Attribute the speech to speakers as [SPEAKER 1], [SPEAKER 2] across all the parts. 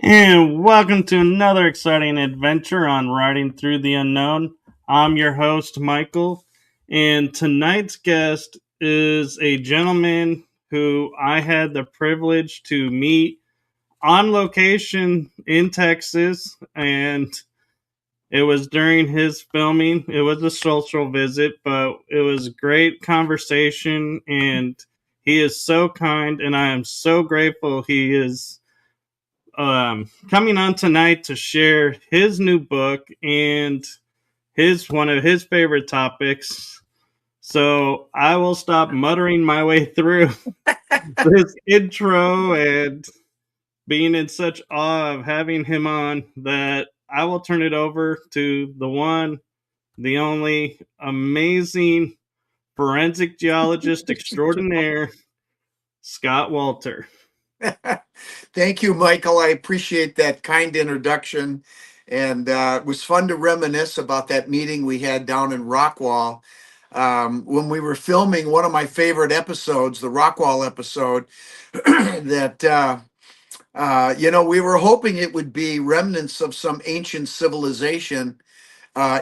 [SPEAKER 1] And welcome to another exciting adventure on Riding Through the Unknown. I'm your host, Michael, and tonight's guest is a gentleman who I had the privilege to meet on location in Texas, and it was during his filming. It was a social visit, but it was a great conversation, and he is so kind, and I am so grateful he is coming on tonight to share his new book and his one of his favorite topics. So I will stop muttering my way through this intro and being in such awe of having him on that I will turn it over to the one, the only amazing forensic geologist extraordinaire, Scott Wolter.
[SPEAKER 2] Thank you, Michael. I appreciate that kind introduction. And it was fun to reminisce about that meeting we had down in Rockwall when we were filming one of my favorite episodes, the Rockwall episode, that, we were hoping it would be remnants of some ancient civilization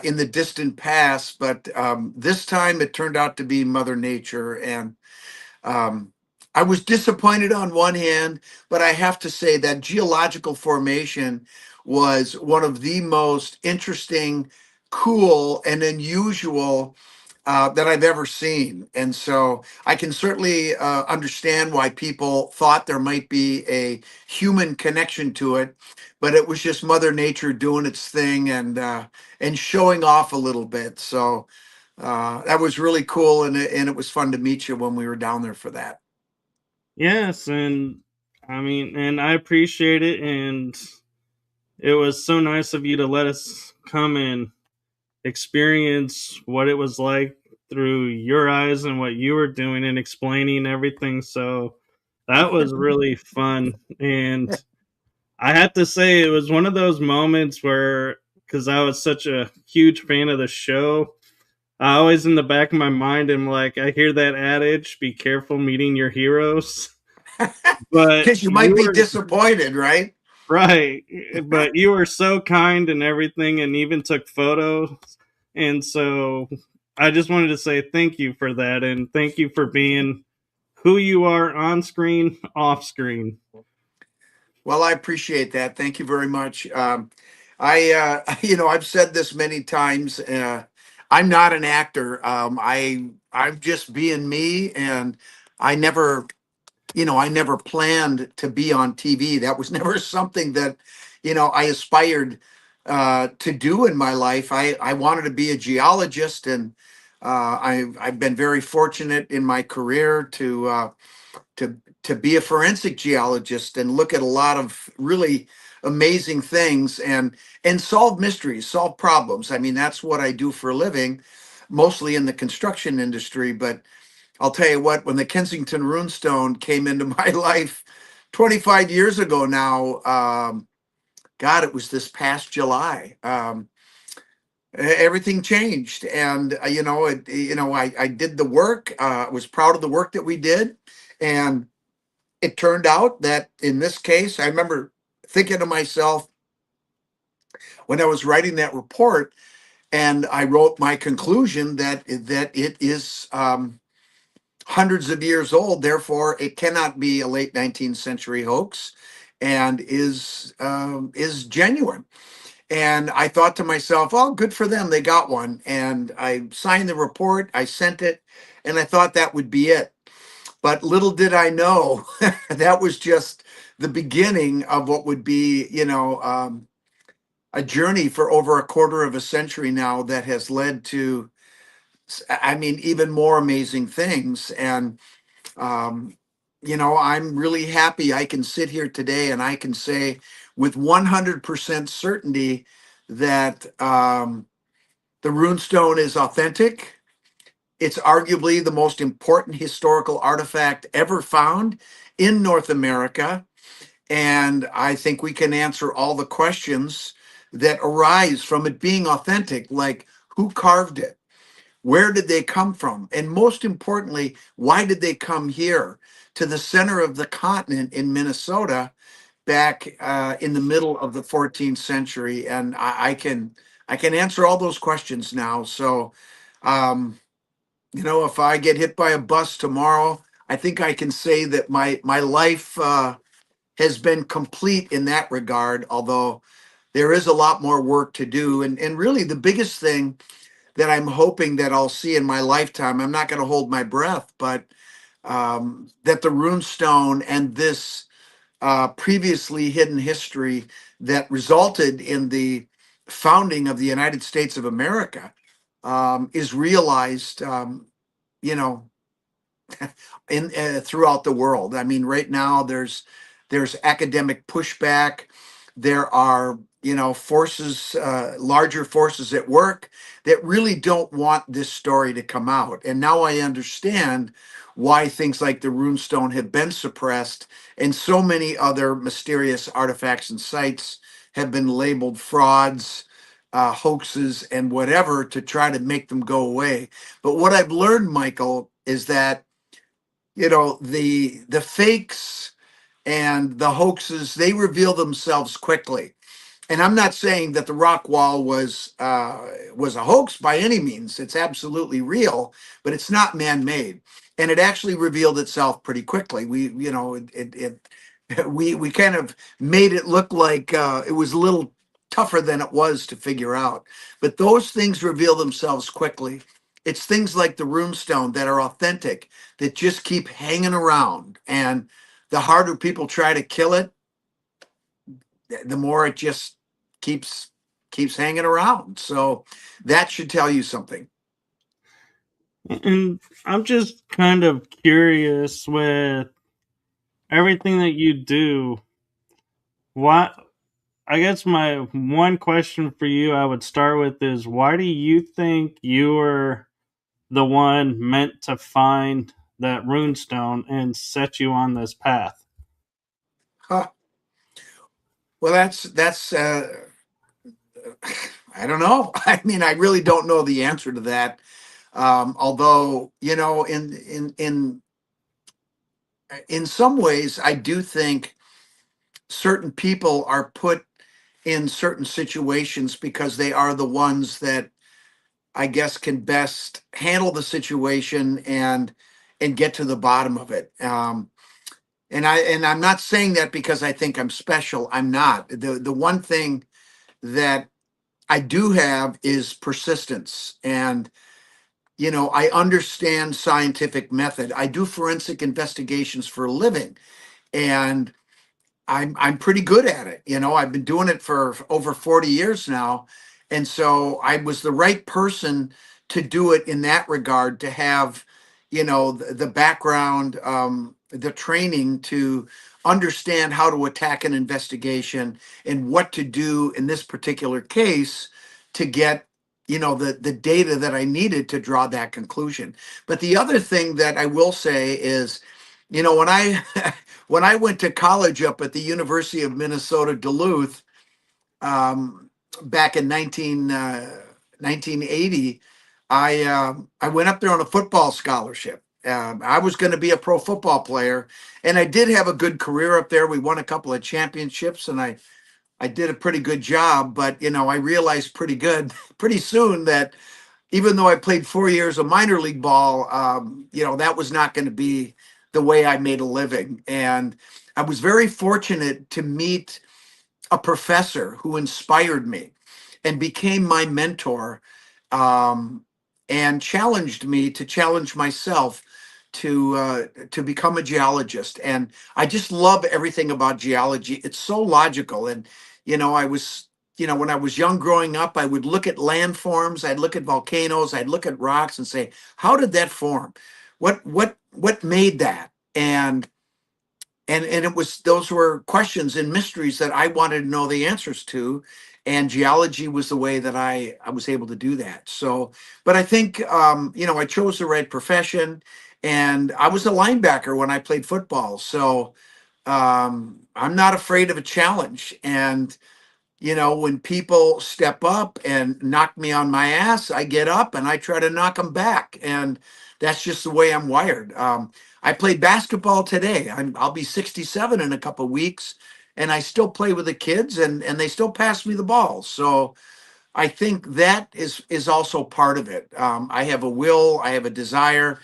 [SPEAKER 2] in the distant past. But this time it turned out to be Mother Nature. And um, I was disappointed on one hand, but I have to say that geological formation was one of the most interesting, cool, and unusual that I've ever seen. And so I can certainly understand why people thought there might be a human connection to it, but it was just Mother Nature doing its thing and showing off a little bit. So that was really cool, and it was fun to meet you when we were down there for that.
[SPEAKER 1] Yes, and and I appreciate it, and it was so nice of you to let us come and experience what it was like through your eyes and what you were doing and explaining everything. So that was really fun. And I have to say, it was one of those moments where, because I was such a huge fan of the show, I always in the back of my mind am like, I hear that adage, be careful meeting your heroes. But
[SPEAKER 2] Because you
[SPEAKER 1] you
[SPEAKER 2] might be
[SPEAKER 1] were
[SPEAKER 2] disappointed, right?
[SPEAKER 1] right, but you were so kind and everything, and even took photos. And so I just wanted to say thank you for that, and thank you for being who you are on screen, off screen.
[SPEAKER 2] Well, I appreciate that. Thank you very much. I've said this many times. I'm not an actor. I'm just being me, and I never, I never planned to be on TV. That was never something that, I aspired to do in my life. I wanted to be a geologist, and I've been very fortunate in my career to be a forensic geologist and look at a lot of really amazing things and solve mysteries, solve problems. I mean, that's what I do for a living, mostly in the construction industry. But I'll tell you what, when the Kensington Runestone came into my life 25 years ago now, God, it was this past July. Everything changed, and I did the work. I was proud of the work that we did, and it turned out that in this case, I remember thinking to myself when I was writing that report, and I wrote my conclusion that it is hundreds of years old. Therefore, it cannot be a late 19th century hoax, and is genuine. And I thought to myself, "Oh, good for them, they got one." And I signed the report, I sent it, and I thought that would be it. But little did I know that was just the beginning of what would be, a journey for over a quarter of a century now that has led to, I mean, even more amazing things. And, um, I'm really happy I can sit here today and I can say with 100% certainty that the runestone is authentic. It's arguably the most important historical artifact ever found in North America. And I think we can answer all the questions that arise from it being authentic, like who carved it? Where did they come from? And most importantly, why did they come here to the center of the continent in Minnesota? back in the middle of the 14th century, and I can answer all those questions now. So, um, if I get hit by a bus tomorrow, I think I can say that my life has been complete in that regard. Although there is a lot more work to do, and really the biggest thing that I'm hoping that I'll see in my lifetime. I'm not going to hold my breath, but that the runestone and this previously hidden history that resulted in the founding of the United States of America is realized, you know, in throughout the world. I mean, right now there's academic pushback. There are forces, larger forces at work that really don't want this story to come out. And now I understand why things like the runestone have been suppressed, and so many other mysterious artifacts and sites have been labeled frauds, hoaxes, and whatever to try to make them go away. But what I've learned, Michael, is that the fakes and the hoaxes, they reveal themselves quickly. And I'm not saying that the rock wall was a hoax by any means. It's absolutely real, but it's not man-made, and it actually revealed itself pretty quickly. We kind of made it look like it was a little tougher than it was to figure out. But those things reveal themselves quickly. It's things like the runestone that are authentic, that just keep hanging around, and the harder people try to kill it, the more it just keeps hanging around. So that should tell you something.
[SPEAKER 1] And I'm just kind of curious with everything that you do. What I guess my one question for you I would start with is, why do you think you were the one meant to find that runestone and set you on this path?
[SPEAKER 2] Huh. Well, that's I don't know. I mean, I really don't know the answer to that. Although, in some ways, I do think certain people are put in certain situations because they are the ones that I guess can best handle the situation and get to the bottom of it. And I'm not saying that because I think I'm special. I'm not. The one thing that I do have is persistence. And I understand scientific method. I do forensic investigations for a living, and I'm pretty good at it. I've been doing it for over 40 years now. And so I was the right person to do it in that regard, to have, the background, the training to understand how to attack an investigation and what to do in this particular case to get, the data that I needed to draw that conclusion. But the other thing that I will say is, when I when I went to college up at the University of Minnesota Duluth, back in 1980, I went up there on a football scholarship. I was going to be a pro football player, and I did have a good career up there. We won a couple of championships, and I did a pretty good job. But I realized pretty soon that even though I played 4 years of minor league ball, that was not going to be the way I made a living. And I was very fortunate to meet a professor who inspired me and became my mentor, um, and challenged me to challenge myself to become a geologist. And I just love everything about geology. It's so logical. And I was when I was young growing up, I would look at landforms, I'd look at volcanoes, I'd look at rocks and say, how did that form? What made that? And it was, those were questions and mysteries that I wanted to know the answers to, and geology was the way that I was able to do that. So, but I think I chose the right profession, and I was a linebacker when I played football. So I'm not afraid of a challenge. And when people step up and knock me on my ass, I get up and I try to knock them back. And that's just the way I'm wired. I played basketball today. I'll be 67 in a couple of weeks. and I still play with the kids, and they still pass me the ball. So I think that is also part of it. I have a will, I have a desire,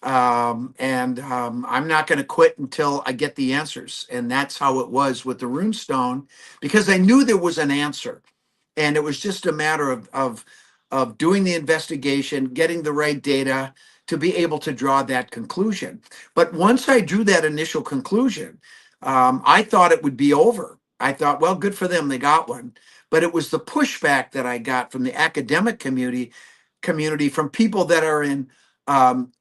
[SPEAKER 2] and I'm not going to quit until I get the answers. And that's how it was with the runestone, because I knew there was an answer, and it was just a matter of doing the investigation, getting the right data to be able to draw that conclusion. But once I drew that initial conclusion, I thought it would be over. I thought, well, good for them, they got one. But it was the pushback that I got from the academic community from people that are in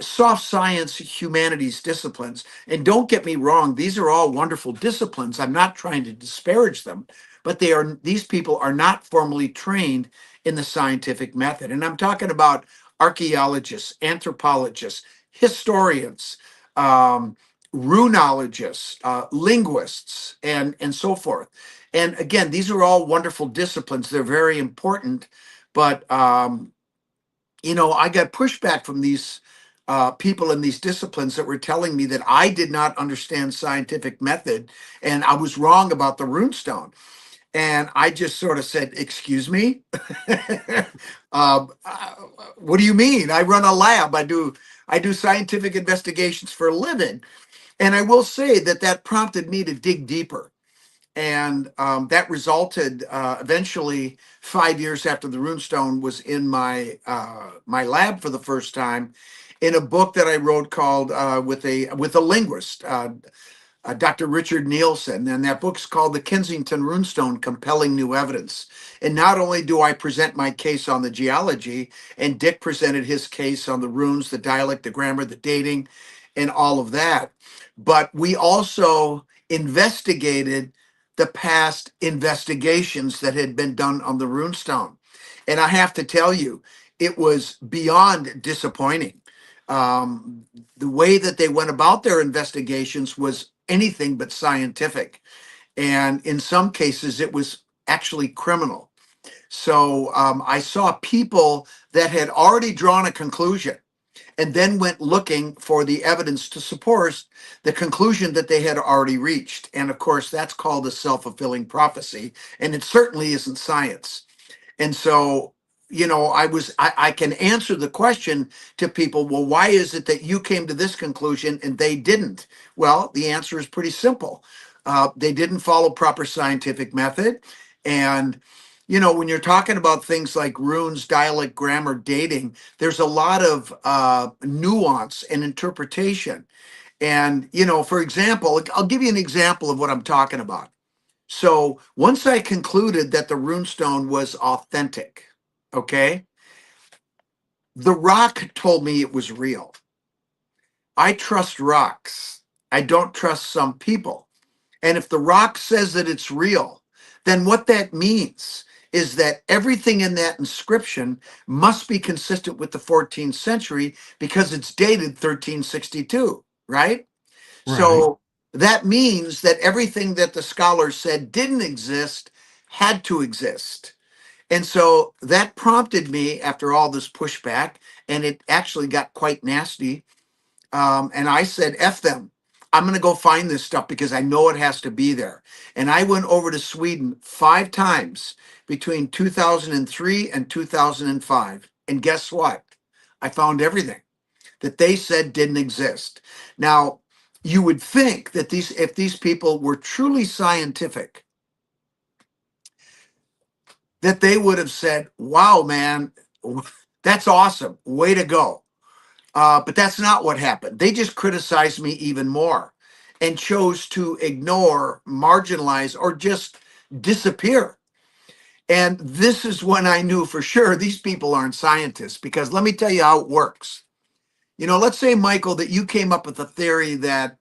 [SPEAKER 2] soft science, humanities disciplines. And don't get me wrong, these are all wonderful disciplines. I'm not trying to disparage them, but these people are not formally trained in the scientific method. And I'm talking about archaeologists, anthropologists, historians, runologists, linguists, and so forth. And again, these are all wonderful disciplines. They're very important, but I got pushback from these people in these disciplines that were telling me that I did not understand scientific method and I was wrong about the runestone. And I just sort of said, "Excuse me, what do you mean? I run a lab. I do scientific investigations for a living." And I will say that prompted me to dig deeper. And that resulted eventually 5 years after the runestone was in my lab for the first time, in a book that I wrote called with a linguist, Dr. Richard Nielsen, and that book's called The Kensington Runestone: Compelling New Evidence. And not only do I present my case on the geology, and Dick presented his case on the runes, the dialect, the grammar, the dating, and all of that, but we also investigated the past investigations that had been done on the runestone. And I have to tell you, it was beyond disappointing. Um, the way that they went about their investigations was anything but scientific. And in some cases, it was actually criminal. So I saw people that had already drawn a conclusion and then went looking for the evidence to support the conclusion that they had already reached. And of course, that's called a self-fulfilling prophecy. And it certainly isn't science. And so, I can answer the question to people, well, why is it that you came to this conclusion and they didn't? Well, the answer is pretty simple. They didn't follow proper scientific method. And, when you're talking about things like runes, dialect, grammar, dating, there's a lot of nuance and interpretation. And, for example, I'll give you an example of what I'm talking about. So once I concluded that the runestone was authentic, okay, the rock told me it was real. I trust rocks. I don't trust some people. And if the rock says that it's real, then what that means is that everything in that inscription must be consistent with the 14th century because it's dated 1362, right?
[SPEAKER 1] Right.
[SPEAKER 2] So that means that everything that the scholars said didn't exist had to exist. And so that prompted me, after all this pushback, and it actually got quite nasty. And I said, F them. I'm going to go find this stuff because I know it has to be there. And I went over to Sweden 5 times between 2003 and 2005. And guess what? I found everything that they said didn't exist. Now, you would think that if these people were truly scientific, that they would have said, "Wow, man, that's awesome. Way to go." But that's not what happened. They just criticized me even more and chose to ignore, marginalize, or just disappear. And this is when I knew for sure these people aren't scientists, because let me tell you how it works. Let's say, Michael, that you came up with a theory that,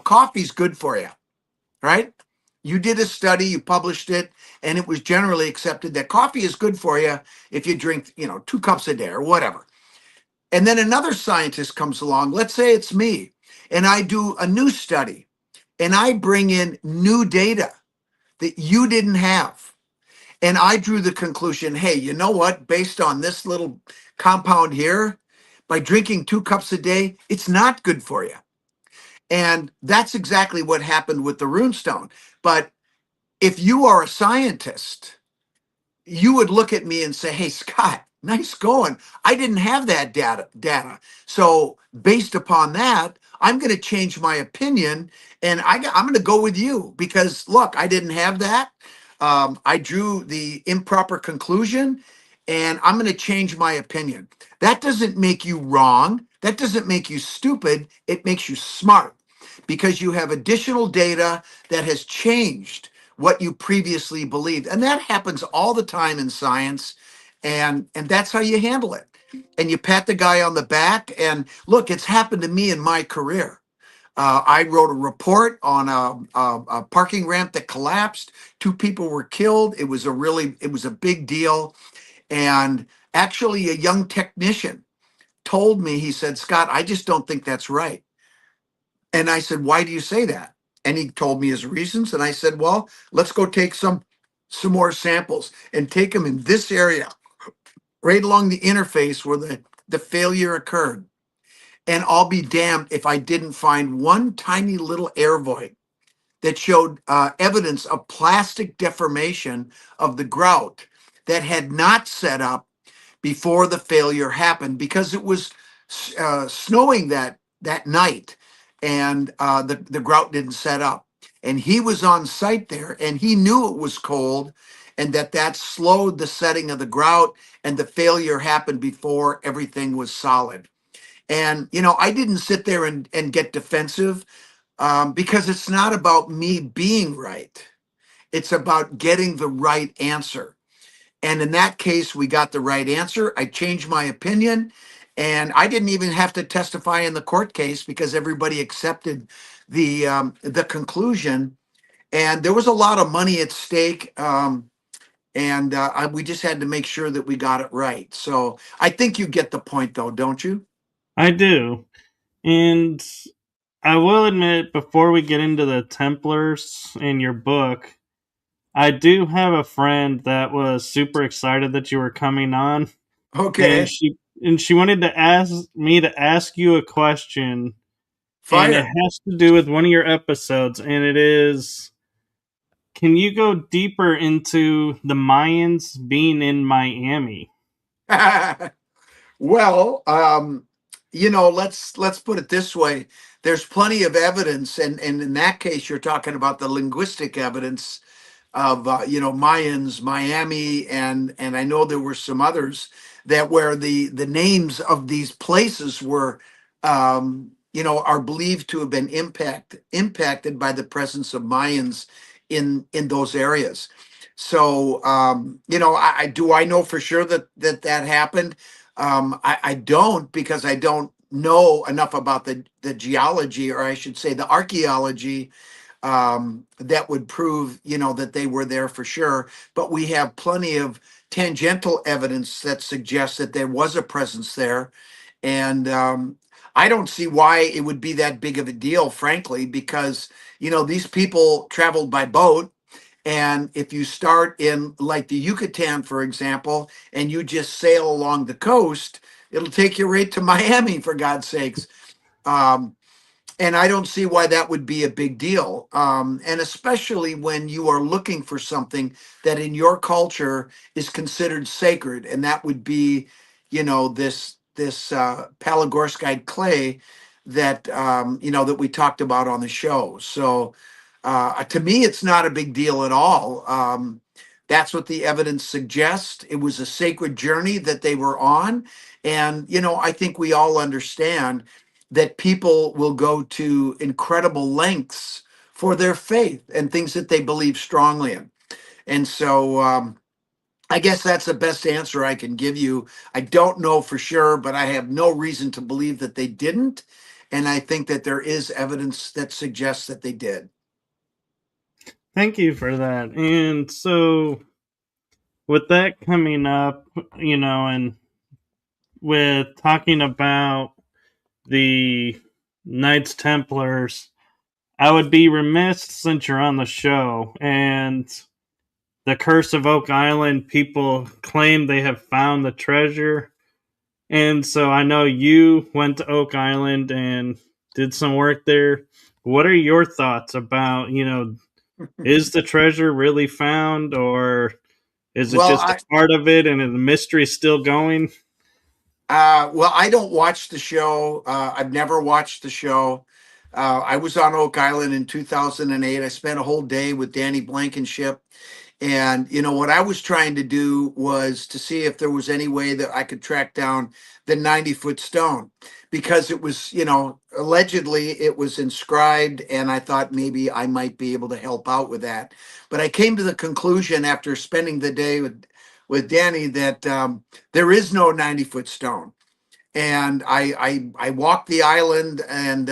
[SPEAKER 2] coffee's good for you, right? You did a study, you published it, and it was generally accepted that coffee is good for you if you drink, 2 cups a day or whatever. And then another scientist comes along, let's say it's me, and I do a new study and I bring in new data that you didn't have. And I drew the conclusion, hey, you know what? Based on this little compound here, by drinking 2 cups a day, it's not good for you. And that's exactly what happened with the runestone. But if you are a scientist, you would look at me and say, "Hey, Scott, nice going. I didn't have that data. So based upon that, I'm going to change my opinion, and I'm going to go with you because look, I didn't have that. I drew the improper conclusion, and I'm going to change my opinion." That doesn't make you wrong. That doesn't make you stupid. It makes you smart because you have additional data that has changed what you previously believed. And that happens all the time in science. And that's how you handle it. And you pat the guy on the back. And look, it's happened to me in my career. I wrote a report on a parking ramp that collapsed. Two people were killed. It was a big deal. And actually, a young technician told me, he said, "Scott, I just don't think that's right." And I said, "Why do you say that?" And he told me his reasons. And I said, "Well, let's go take some more samples and take them in this area, right along the interface where the failure occurred. And I'll be damned if I didn't find one tiny little air void that showed evidence of plastic deformation of the grout that had not set up before the failure happened because it was snowing that night, and the grout didn't set up. And he was on site there, and he knew it was cold, and that slowed the setting of the grout, and the failure happened before everything was solid. And I didn't sit there and get defensive, because it's not about me being right. It's about getting the right answer. And in that case, we got the right answer. I changed my opinion, and I didn't even have to testify in the court case because everybody accepted the conclusion. And there was a lot of money at stake, and we just had to make sure that we got it right. So I think you get the point, though, don't you?
[SPEAKER 1] I do. And I will admit, before we get into the Templars in your book, I do have a friend that was super excited that you were coming on, and
[SPEAKER 2] Okay,
[SPEAKER 1] she wanted to ask me to ask you a question, and it
[SPEAKER 2] fire.
[SPEAKER 1] has to do with one of your episodes, and it is, can you go deeper into the Mayans being in Miami?
[SPEAKER 2] Well, let's put it this way. There's plenty of evidence, and in that case, you're talking about the linguistic evidence of Mayans, Miami, and I know there were some others that where the names of these places were are believed to have been impacted by the presence of Mayans in those areas. So I do I know for sure that happened. I don't, because I don't know enough about the geology, or I should say the archaeology, that would prove, that they were there for sure. But we have plenty of tangential evidence that suggests that there was a presence there. And I don't see why it would be that big of a deal, frankly, because, these people traveled by boat. And if you start in like the Yucatan, for example, and you just sail along the coast, it'll take you right to Miami, for God's sakes. Um, and I don't see why that would be a big deal. And especially when you are looking for something that in your culture is considered sacred, and that would be, this Palygorskite clay that that we talked about on the show. So to me, it's not a big deal at all. That's what the evidence suggests. It was a sacred journey that they were on, and I think we all understand that people will go to incredible lengths for their faith and things that they believe strongly in. And so I guess that's the best answer I can give you. I don't know for sure, but I have no reason to believe that they didn't. And I think that there is evidence that suggests that they did.
[SPEAKER 1] Thank you for that. And so, with that coming up, and with talking about the Knights Templars, I would be remiss since you're on the show. And the Curse of Oak Island, people claim they have found the treasure. And so I know you went to Oak Island and did some work there. What are your thoughts about, is the treasure really found, or is it
[SPEAKER 2] Well,
[SPEAKER 1] just a part of it and the mystery is still going?
[SPEAKER 2] well, I don't watch the show. I've never watched the show. I was on Oak Island in 2008. I spent a whole day with Danny Blankenship. And, what I was trying to do was to see if there was any way that I could track down the 90-foot stone because it was, allegedly it was inscribed. And I thought maybe I might be able to help out with that. But I came to the conclusion after spending the day with Danny that there is no 90-foot stone. And I walked the island and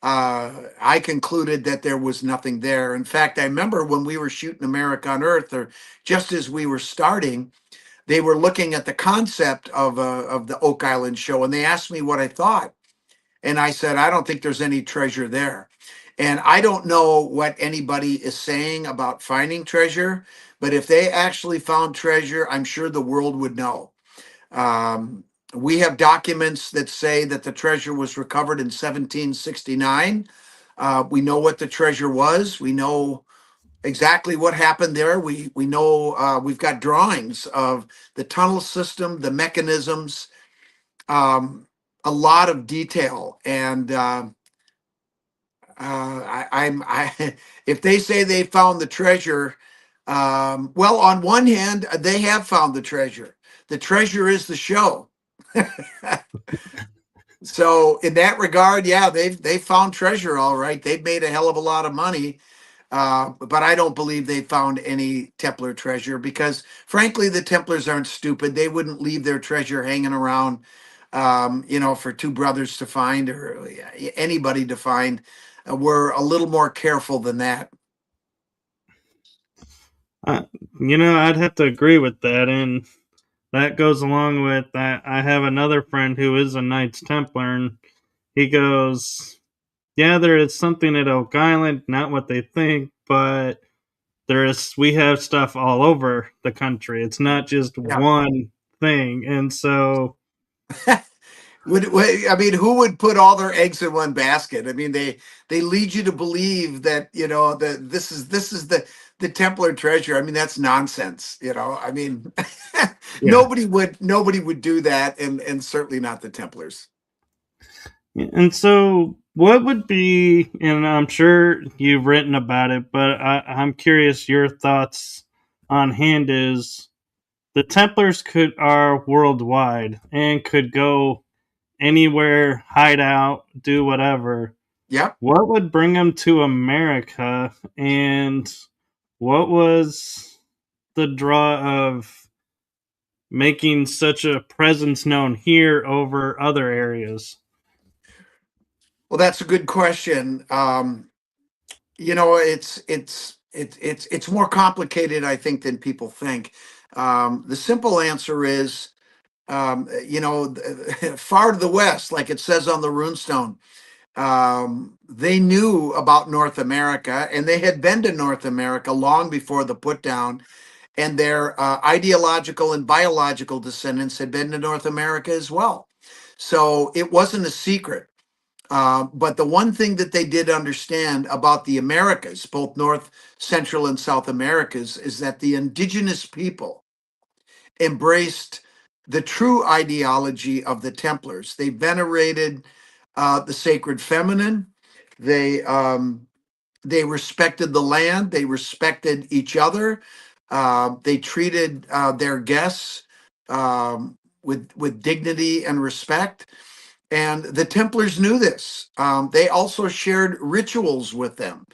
[SPEAKER 2] I concluded that there was nothing there. In fact, I remember when we were shooting America Unearthed, or just as we were starting, they were looking at the concept of the Oak Island show, and they asked me what I thought, and I said I don't think there's any treasure there, and I don't know what anybody is saying about finding treasure, but if they actually found treasure, I'm sure the world would know. Um, we have documents that say that the treasure was recovered in 1769. We know what the treasure was. We know exactly what happened there. We know we've got drawings of the tunnel system, the mechanisms, a lot of detail. And if they say they found the treasure, well, on one hand, they have found the treasure. The treasure is the show. So in that regard, yeah, they found treasure all right. They've made a hell of a lot of money, but I don't believe they found any Templar treasure because, frankly, the Templars aren't stupid. They wouldn't leave their treasure hanging around, for two brothers to find or anybody to find. We're a little more careful than that.
[SPEAKER 1] Uh, I'd have to agree with that, and that goes along with that. I have another friend who is a Knights Templar, and he goes, "Yeah, there is something at Oak Island, not what they think, but we have stuff all over the country. It's not just
[SPEAKER 2] Yeah.
[SPEAKER 1] one thing." And so,
[SPEAKER 2] I mean, who would put all their eggs in one basket? I mean, they lead you to believe that that this is the Templar treasure. I mean, that's nonsense. I mean,
[SPEAKER 1] yeah.
[SPEAKER 2] nobody would do that, and certainly not the Templars.
[SPEAKER 1] And so, what would be, and I'm sure you've written about it, but I'm curious your thoughts on hand is the Templars are worldwide and could go anywhere, hide out, do whatever.
[SPEAKER 2] Yep.
[SPEAKER 1] What would bring them to America, and what was the draw of making such a presence known here over other areas?
[SPEAKER 2] Well, that's a good question. It's more complicated, I think, than people think. The simple answer is, far to the west, like it says on the runestone, they knew about North America and they had been to North America long before the put down, and their ideological and biological descendants had been to North America as well. So it wasn't a secret. But the one thing that they did understand about the Americas, both North, Central, and South Americas, is that the indigenous people embraced the true ideology of the Templars. They venerated the sacred feminine. They they respected the land. They respected each other. They treated their guests with dignity and respect. And the Templars knew this. They also shared rituals with them,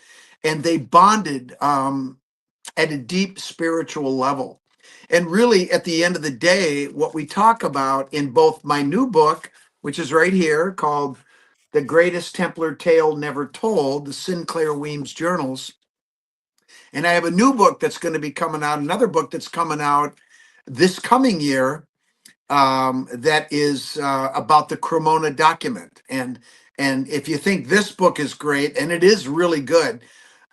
[SPEAKER 2] and they bonded at a deep spiritual level. And really, at the end of the day, what we talk about in both my new book, which is right here, called The Greatest Templar Tale Never Told, the Sinclair Weems Journals. And I have a new book that's going to be coming out, another book that's coming out this coming year, that is about the Cremona document. And if you think this book is great, and it is really good,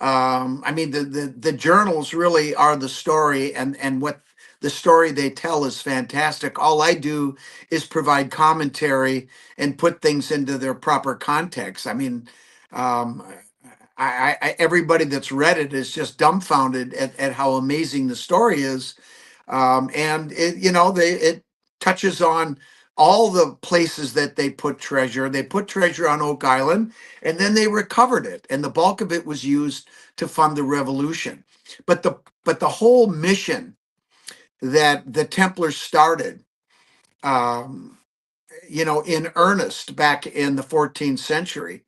[SPEAKER 2] I mean the journals really are the story, and what the story they tell is fantastic. All I do is provide commentary and put things into their proper context. I mean, um, everybody that's read it is just dumbfounded at how amazing the story is. And it touches on all the places that they put treasure. They put treasure on Oak Island, and then they recovered it, and the bulk of it was used to fund the revolution. But the whole mission that the Templars started, um, in earnest back in the 14th century,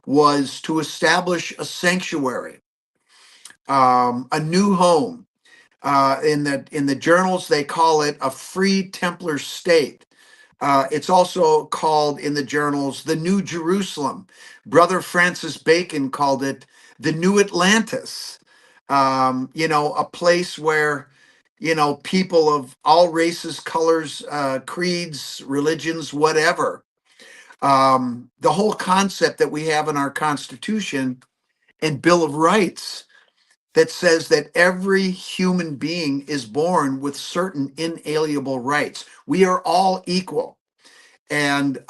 [SPEAKER 2] was to establish a sanctuary, a new home. In the journals, they call it a free Templar state. It's also called in the journals the New Jerusalem. Brother Francis Bacon called it the New Atlantis. A place where people of all races, colors, creeds, religions, whatever. The whole concept that we have in our Constitution and Bill of Rights that says that every human being is born with certain inalienable rights. We are all equal, and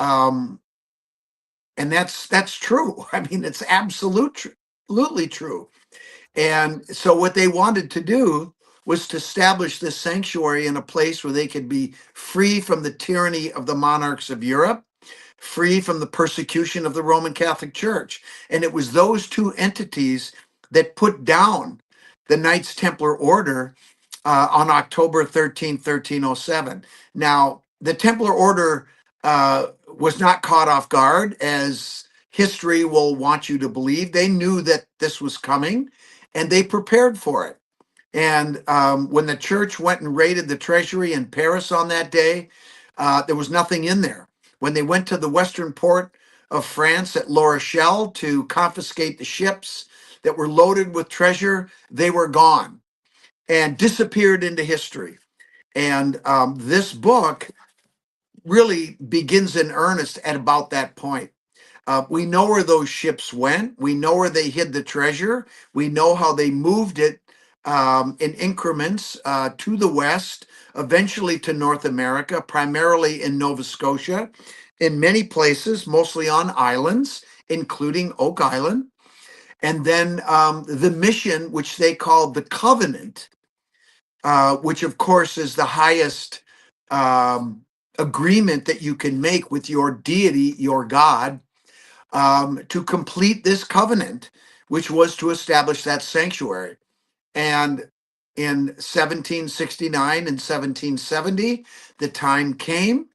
[SPEAKER 2] that's true. I mean, it's absolutely true. And so, what they wanted to do was to establish this sanctuary in a place where they could be free from the tyranny of the monarchs of Europe, free from the persecution of the Roman Catholic Church. And it was those two entities that put down the Knights Templar order on October 13, 1307. Now, the Templar order was not caught off guard, as history will want you to believe. They knew that this was coming, and they prepared for it. And when the church went and raided the treasury in Paris on that day, there was nothing in there. When they went to the western port of France at La Rochelle to confiscate the ships that were loaded with treasure, they were gone and disappeared into history. And this book really begins in earnest at about that point. We know where those ships went. We know where they hid the treasure. We know how they moved it in increments to the west, eventually to North America, primarily in Nova Scotia, in many places, mostly on islands, including Oak Island. And then the mission, which they called the Covenant, which of course is the highest agreement that you can make with your deity, your God, to complete this covenant, which was to establish that sanctuary. And in 1769 and 1770, the time came.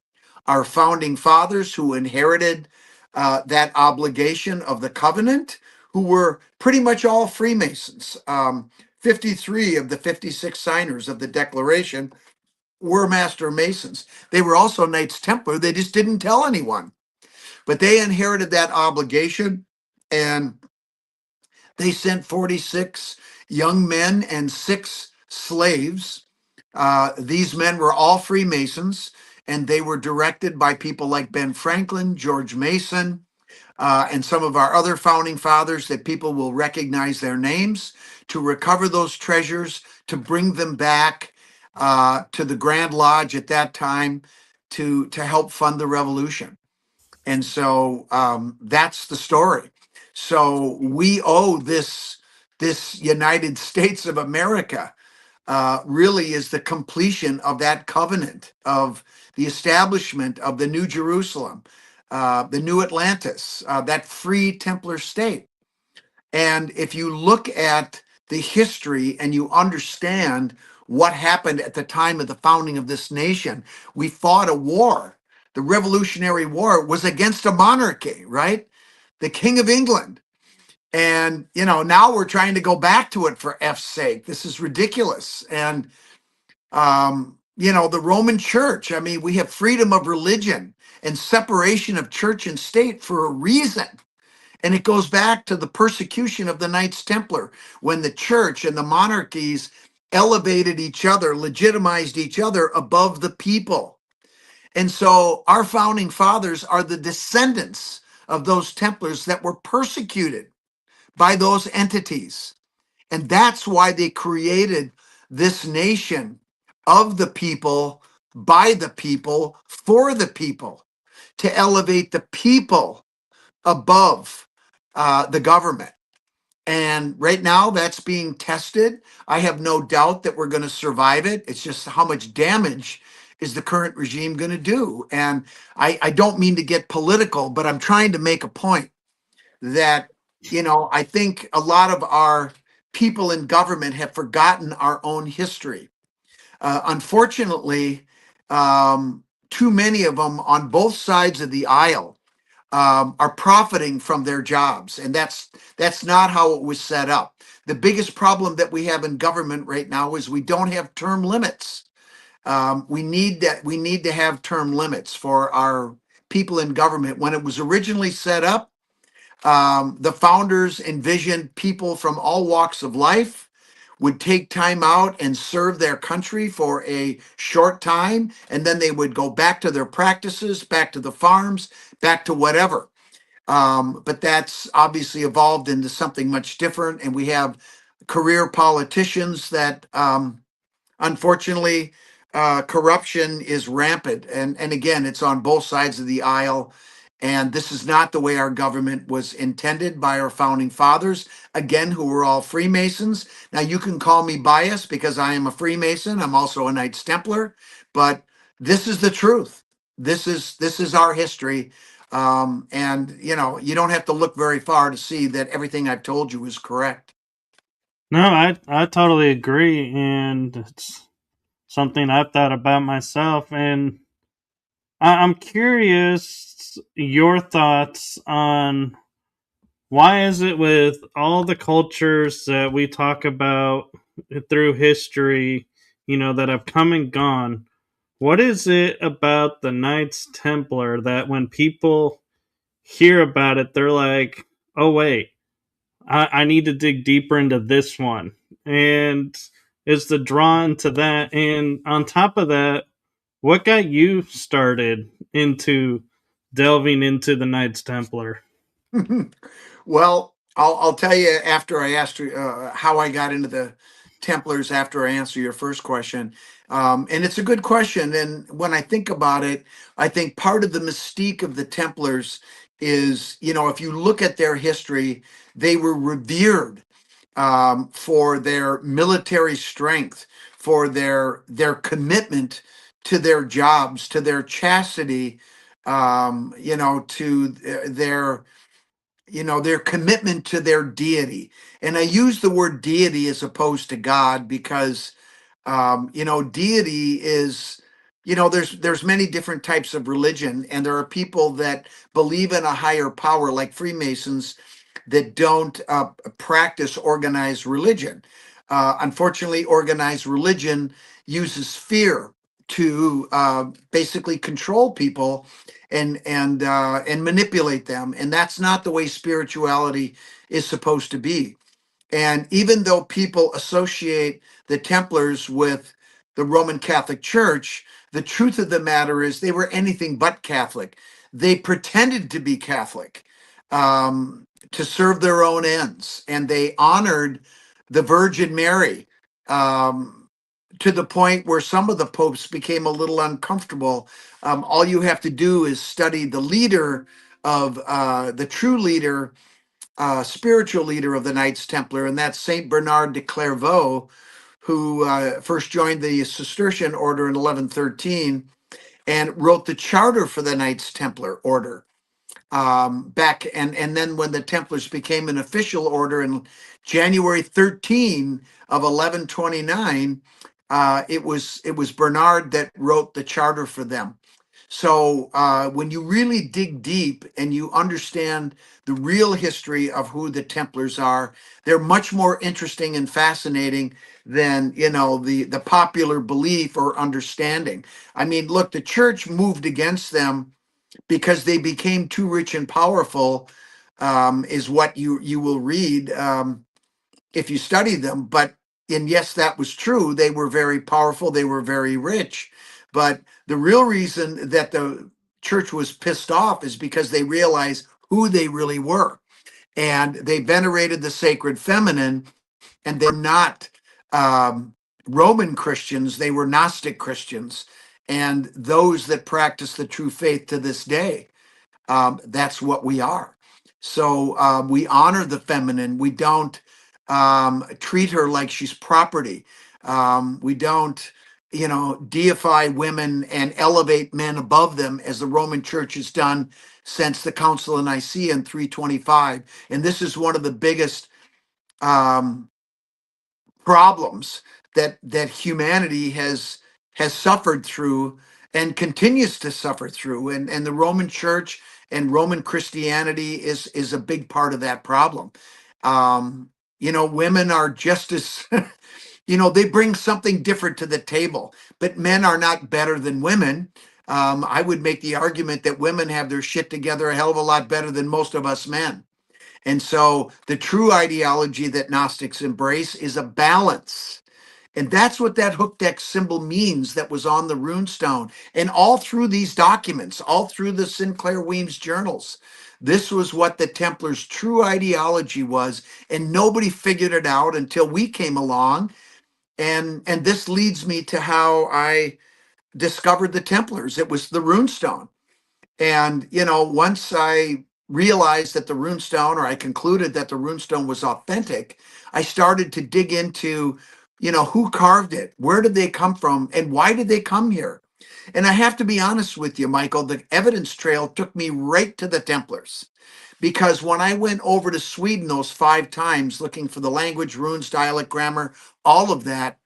[SPEAKER 2] Our founding fathers, who inherited that obligation of the covenant, who were pretty much all Freemasons. 53 of the 56 signers of the Declaration were Master Masons. They were also Knights Templar. They just didn't tell anyone. But they inherited that obligation, and they sent 46 young men and 6 slaves. These men were all Freemasons, and they were directed by people like Ben Franklin, George Mason, and some of our other founding fathers that people will recognize their names, to recover those treasures, to bring them back to the Grand Lodge at that time to help fund the revolution. And so that's the story. So we owe this United States of America really is the completion of that covenant, of the establishment of the New Jerusalem, the New Atlantis, that free Templar state. And if you look at the history and you understand what happened at the time of the founding of this nation, we fought a war. The Revolutionary War was against a monarchy, right? The King of England. And, now we're trying to go back to it, for F's sake. This is ridiculous. And, the Roman Church, I mean, we have freedom of religion and separation of church and state for a reason. And it goes back to the persecution of the Knights Templar, when the church and the monarchies elevated each other, legitimized each other above the people. And so our founding fathers are the descendants of those Templars that were persecuted by those entities. And that's why they created this nation of the people, by the people, for the people, to elevate the people above the government. And right now, that's being tested. I have no doubt that we're going to survive it. It's just how much damage is the current regime going to do? And I don't mean to get political, but I'm trying to make a point that, I think a lot of our people in government have forgotten our own history. Unfortunately, too many of them on both sides of the aisle are profiting from their jobs, and that's not how it was set up. The biggest problem that we have in government right now is we don't have term limits. We need that. We need to have term limits for our people in government. When it was originally set up, the founders envisioned people from all walks of life would take time out and serve their country for a short time, and then they would go back to their practices, back to the farms, back to whatever. But that's obviously evolved into something much different, and we have career politicians that unfortunately, corruption is rampant, and again, it's on both sides of the aisle. And this is not the way our government was intended by our founding fathers, again, who were all Freemasons. Now, you can call me biased because I am a Freemason. I'm also a Knights Templar, but this is the truth. This is our history, and you don't have to look very far to see that everything I've told you is correct.
[SPEAKER 1] No, I totally agree, and it's something I've thought about myself. And I'm curious your thoughts on why is it with all the cultures that we talk about through history, that have come and gone. What is it about the Knights Templar that when people hear about it, they're like, "Oh wait, I need to dig deeper into this one," and is the draw into that? And on top of that, what got you started into delving into the Knights Templar?
[SPEAKER 2] Well, I'll tell you after I asked you how I got into the Templars after I answer your first question. And it's a good question. And when I think about it, I think part of the mystique of the Templars is, if you look at their history, they were revered for their military strength, for their commitment to their jobs, to their chastity, to their commitment to their deity. And I use the word deity as opposed to God because deity is, there's many different types of religion, and there are people that believe in a higher power, like Freemasons, that don't practice organized religion. Unfortunately, organized religion uses fear to basically control people and manipulate them, and that's not the way spirituality is supposed to be. And even though people associate the Templars with the Roman Catholic Church, the truth of the matter is they were anything but Catholic. They pretended to be Catholic to serve their own ends, and they honored the Virgin Mary to the point where some of the popes became a little uncomfortable. All you have to do is study the leader of the true leader, spiritual leader of the Knights Templar, and that's Saint Bernard de Clairvaux, who first joined the Cistercian order in 1113 and wrote the charter for the Knights Templar order. Back and then when the Templars became an official order in January 13 of 1129, it was Bernard that wrote the charter for them. So when you really dig deep and you understand the real history of who the Templars are, they're much more interesting and fascinating than the popular belief or understanding. I mean, look, the church moved against them because they became too rich and powerful, is what you will read if you study them. But and yes, that was true. They were very powerful. They were very rich. But the real reason that the church was pissed off is because they realized who they really were, and they venerated the sacred feminine. And they're not Roman Christians; they were Gnostic Christians, and those that practice the true faith to this day. That's what we are. So we honor the feminine. We don't treat her like she's property. We don't, deify women and elevate men above them as the Roman Church has done since the Council of Nicaea in 325. And this is one of the biggest um, problems that humanity has suffered through and continues to suffer through. And the Roman Church and Roman Christianity is a big part of that problem. Women are just as they bring something different to the table, but men are not better than women. I would make the argument that women have their shit together a hell of a lot better than most of us men. And so the true ideology that Gnostics embrace is a balance. And that's what that hooked X symbol means that was on the runestone. And all through these documents, all through the Sinclair Weems journals, this was what the Templars' true ideology was. And nobody figured it out until we came along. And this leads me to how I discovered the Templars. It was the runestone. And, once I realized that the runestone, or I concluded that the runestone was authentic, I started to dig into, who carved it? Where did they come from? And why did they come here? And I have to be honest with you, Michael, the evidence trail took me right to the Templars. Because when I went over to Sweden those 5 times looking for the language, runes, dialect, grammar, all of that,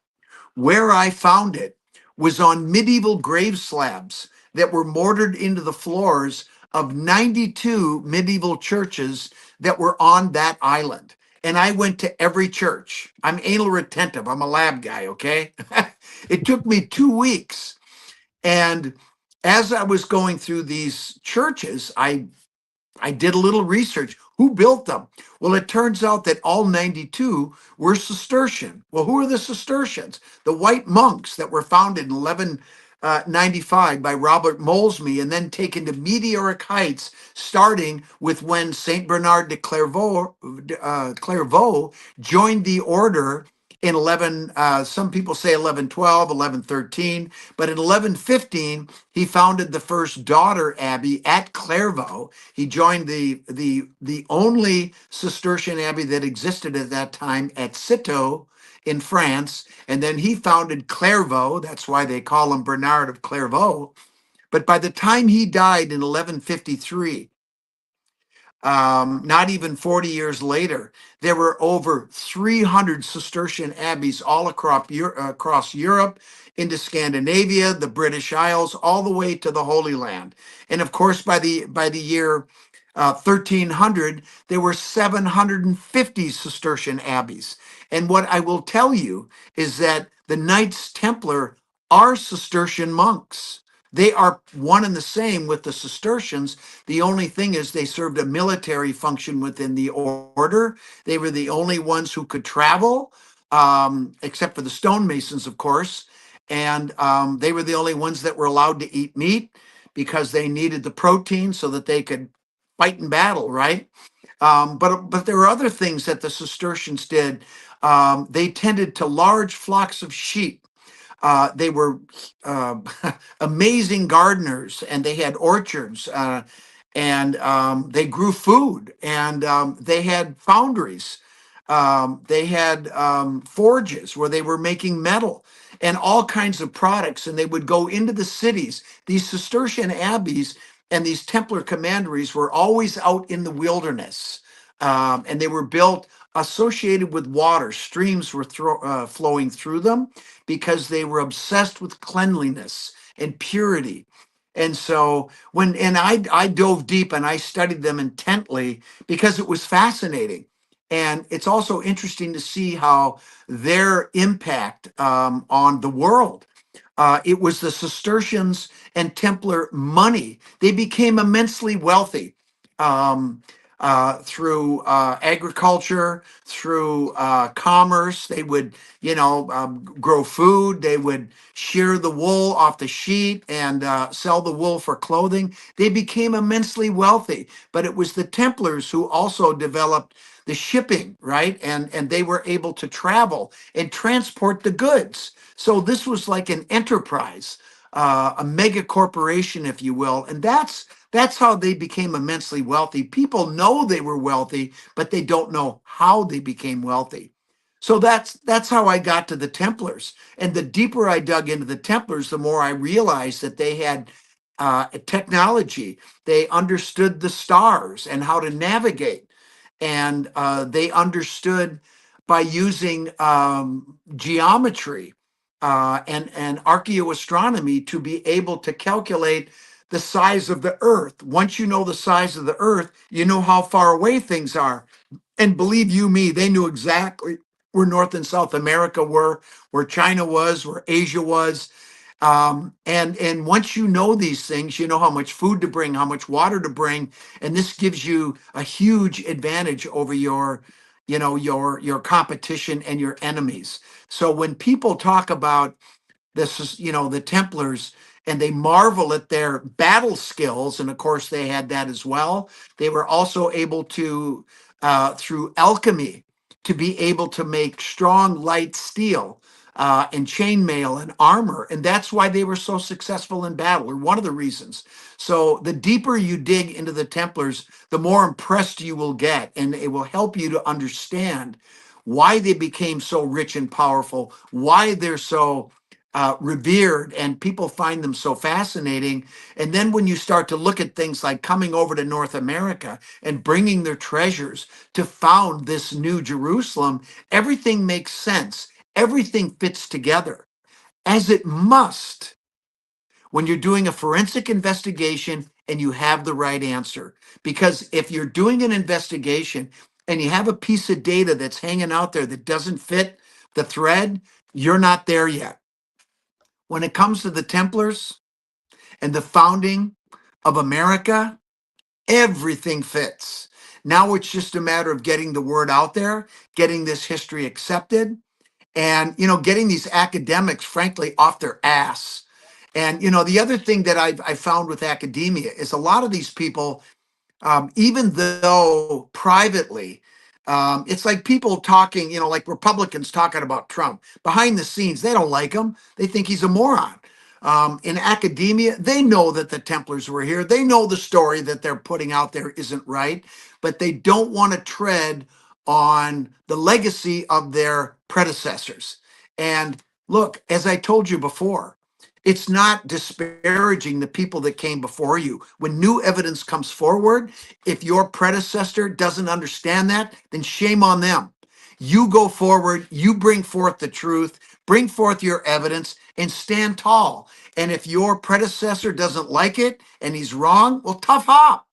[SPEAKER 2] where I found it was on medieval grave slabs that were mortared into the floors of 92 medieval churches that were on that island. And I went to every church. I'm anal retentive. I'm a lab guy, okay? It took me 2 weeks. And as I was going through these churches, I did a little research. Who built them? Well, it turns out that all 92 were Cistercian. Well, who are the Cistercians? The white monks that were founded in 1195 by Robert Molesme and then taken to meteoric heights, starting with when Saint Bernard de Clairvaux joined the order in 11, some people say 1112, 1113, but in 1115, he founded the first daughter abbey at Clairvaux. He joined the only Cistercian abbey that existed at that time at Citeaux in France, and then he founded Clairvaux. That's why they call him Bernard of Clairvaux. But by the time he died in 1153, not even 40 years later, there were over 300 Cistercian abbeys all across Europe, into Scandinavia, the British Isles, all the way to the Holy Land. And of course, by the year 1300, there were 750 Cistercian abbeys. And what I will tell you is that the Knights Templar are Cistercian monks. They are one and the same with the Cistercians. The only thing is they served a military function within the order. They were the only ones who could travel, except for the stonemasons, of course. And they were the only ones that were allowed to eat meat because they needed the protein so that they could fight in battle, right? But there were other things that the Cistercians did. They tended to large flocks of sheep. They were uh, amazing gardeners, and they had orchards, and they grew food, and they had foundries. They had forges where they were making metal and all kinds of products, and they would go into the cities. These Cistercian abbeys and these Templar commanderies were always out in the wilderness, and they were built associated with water. Streams were flowing through them because they were obsessed with cleanliness and purity. And so I dove deep and I studied them intently because it was fascinating. And it's also interesting to see how their impact on the world. It was the Cistercians and Templar money. They became immensely wealthy through agriculture, through commerce. They would, grow food. They would shear the wool off the sheep and sell the wool for clothing. They became immensely wealthy. But it was the Templars who also developed the shipping, right? And they were able to travel and transport the goods. So this was like an enterprise, a mega corporation, if you will. And that's how they became immensely wealthy. People know they were wealthy, but they don't know how they became wealthy. So that's how I got to the Templars. And the deeper I dug into the Templars, the more I realized that they had technology. They understood the stars and how to navigate, and they understood by using geometry and archaeoastronomy to be able to calculate the size of the Earth. Once you know the size of the Earth, you know how far away things are. And believe you me, they knew exactly where North and South America were, where China was, where Asia was. And once you know these things, you know how much food to bring, how much water to bring, and this gives you a huge advantage over your competition and your enemies. So when people talk about this is the Templars, and they marvel at their battle skills, and of course they had that as well. They were also able to through alchemy to be able to make strong light steel and chainmail and armor, and that's why they were so successful in battle, or one of the reasons. So the deeper you dig into the Templars, the more impressed you will get, and it will help you to understand why they became so rich and powerful, why they're so revered, and people find them so fascinating. And then when you start to look at things like coming over to North America and bringing their treasures to found this new Jerusalem, everything makes sense. Everything fits together, as it must when you're doing a forensic investigation and you have the right answer. Because if you're doing an investigation and you have a piece of data that's hanging out there that doesn't fit the thread, you're not there yet. When it comes to the Templars and the founding of America, everything fits. Now it's just a matter of getting the word out there, getting this history accepted, and getting these academics, frankly, off their ass. And the other thing that I found with academia is a lot of these people, even though privately, it's like people talking, like Republicans talking about Trump. Behind the scenes, they don't like him. They think he's a moron. In academia, they know that the Templars were here. They know the story that they're putting out there isn't right, but they don't want to tread on the legacy of their predecessors. And look, as I told you before, it's not disparaging the people that came before you. When new evidence comes forward, if your predecessor doesn't understand that, then shame on them. You go forward, you bring forth the truth, bring forth your evidence, and stand tall. And if your predecessor doesn't like it and he's wrong, well, tough up.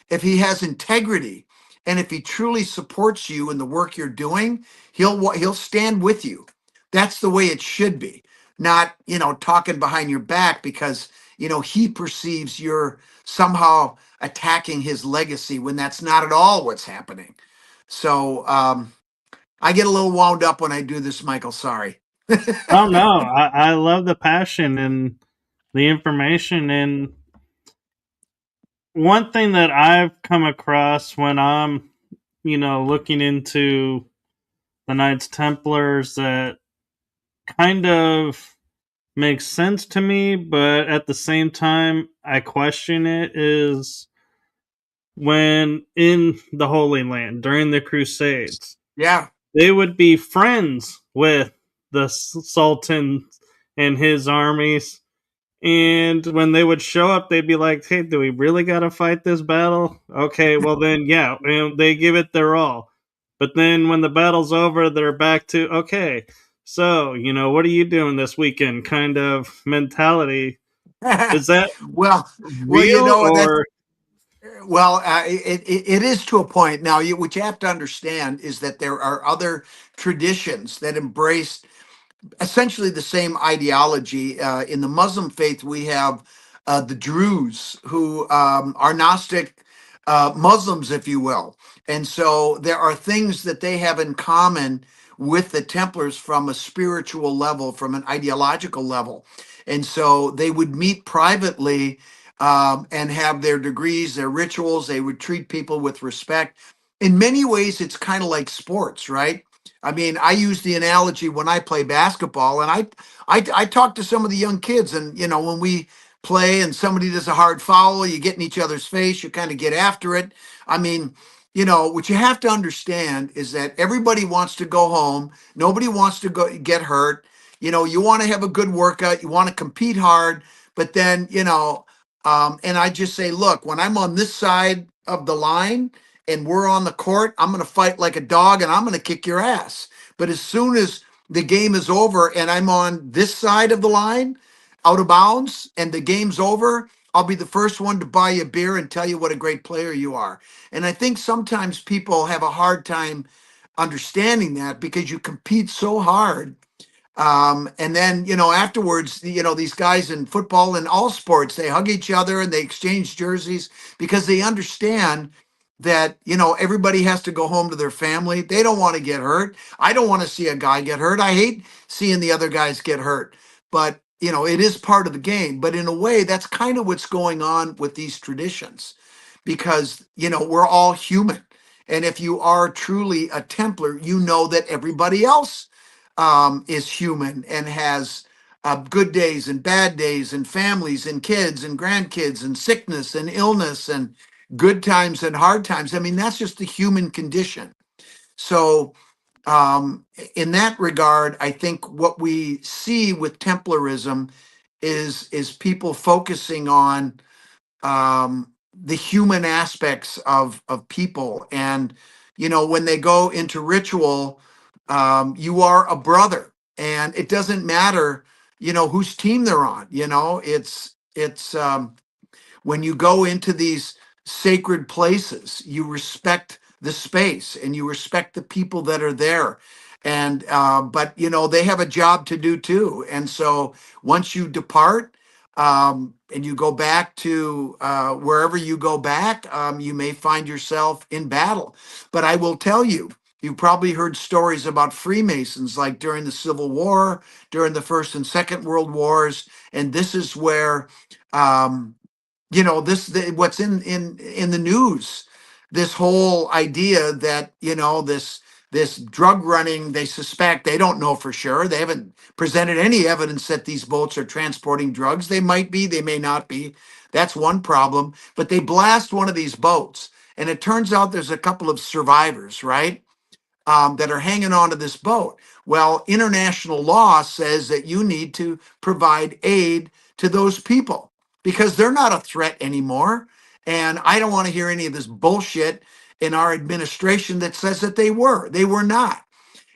[SPEAKER 2] If he has integrity and if he truly supports you in the work you're doing, he'll stand with you. That's the way it should be. Not, talking behind your back because, he perceives you're somehow attacking his legacy when that's not at all what's happening. So I get a little wound up when I do this, Michael. Sorry.
[SPEAKER 1] Oh no, I love the passion and the information. And one thing that I've come across when I'm, looking into the Knights Templars that kind of makes sense to me, but at the same time I question it, is when in the Holy Land during the Crusades,
[SPEAKER 2] Yeah.
[SPEAKER 1] they would be friends with the Sultan and his armies. And when they would show up, they'd be like, "Hey, do we really got to fight this battle?" Okay, well then, yeah, and they give it their all. But then when the battle's over, they're back to, okay, so what are you doing this weekend? Kind of mentality. Is that
[SPEAKER 2] well,
[SPEAKER 1] real
[SPEAKER 2] that
[SPEAKER 1] or?
[SPEAKER 2] well, it is to a point. Now, what you have to understand is that there are other traditions that embrace essentially the same ideology. In the Muslim faith, we have the Druze, who are Gnostic Muslims, if you will. And so there are things that they have in common with the Templars from a spiritual level, from an ideological level. And so they would meet privately and have their degrees, their rituals. They would treat people with respect. In many ways, it's kind of like sports, right? I mean, I use the analogy when I play basketball, and I talk to some of the young kids, and when we play and somebody does a hard foul, you get in each other's face, you kind of get after it. I mean, what you have to understand is that everybody wants to go home. Nobody wants to go get hurt. You want to have a good workout. You want to compete hard. But then, and I just say, look, when I'm on this side of the line and we're on the court, I'm going to fight like a dog and I'm going to kick your ass. But as soon as the game is over and I'm on this side of the line, out of bounds, and the game's over, I'll be the first one to buy you a beer and tell you what a great player you are. And I think sometimes people have a hard time understanding that because you compete so hard. And then, afterwards, these guys in football and all sports, they hug each other and they exchange jerseys because they understand that, everybody has to go home to their family. They don't want to get hurt. I don't want to see a guy get hurt. I hate seeing the other guys get hurt. But, it is part of the game. But in a way, that's kind of what's going on with these traditions because, we're all human. And if you are truly a Templar, you know that everybody else is human and has good days and bad days and families and kids and grandkids and sickness and illness and good times and hard times. I mean, that's just the human condition. So, in that regard, I think what we see with Templarism is people focusing on the human aspects of people. And, when they go into ritual, you are a brother. And it doesn't matter, whose team they're on. It's when you go into these sacred places, you respect the space and you respect the people that are there. And but they have a job to do too. And so once you depart, and you go back to wherever you go back, you may find yourself in battle. But I will tell you, you probably heard stories about Freemasons, like during the Civil War, during the First and Second World Wars, and this is where what's in the news, this whole idea that this drug running, they suspect, they don't know for sure, they haven't presented any evidence that these boats are transporting drugs. They might be, they may not be. That's one problem. But they blast one of these boats and it turns out there's a couple of survivors, right, that are hanging onto this boat. Well, international law says that you need to provide aid to those people because they're not a threat anymore. And I don't want to hear any of this bullshit in our administration that says that they were. They were not.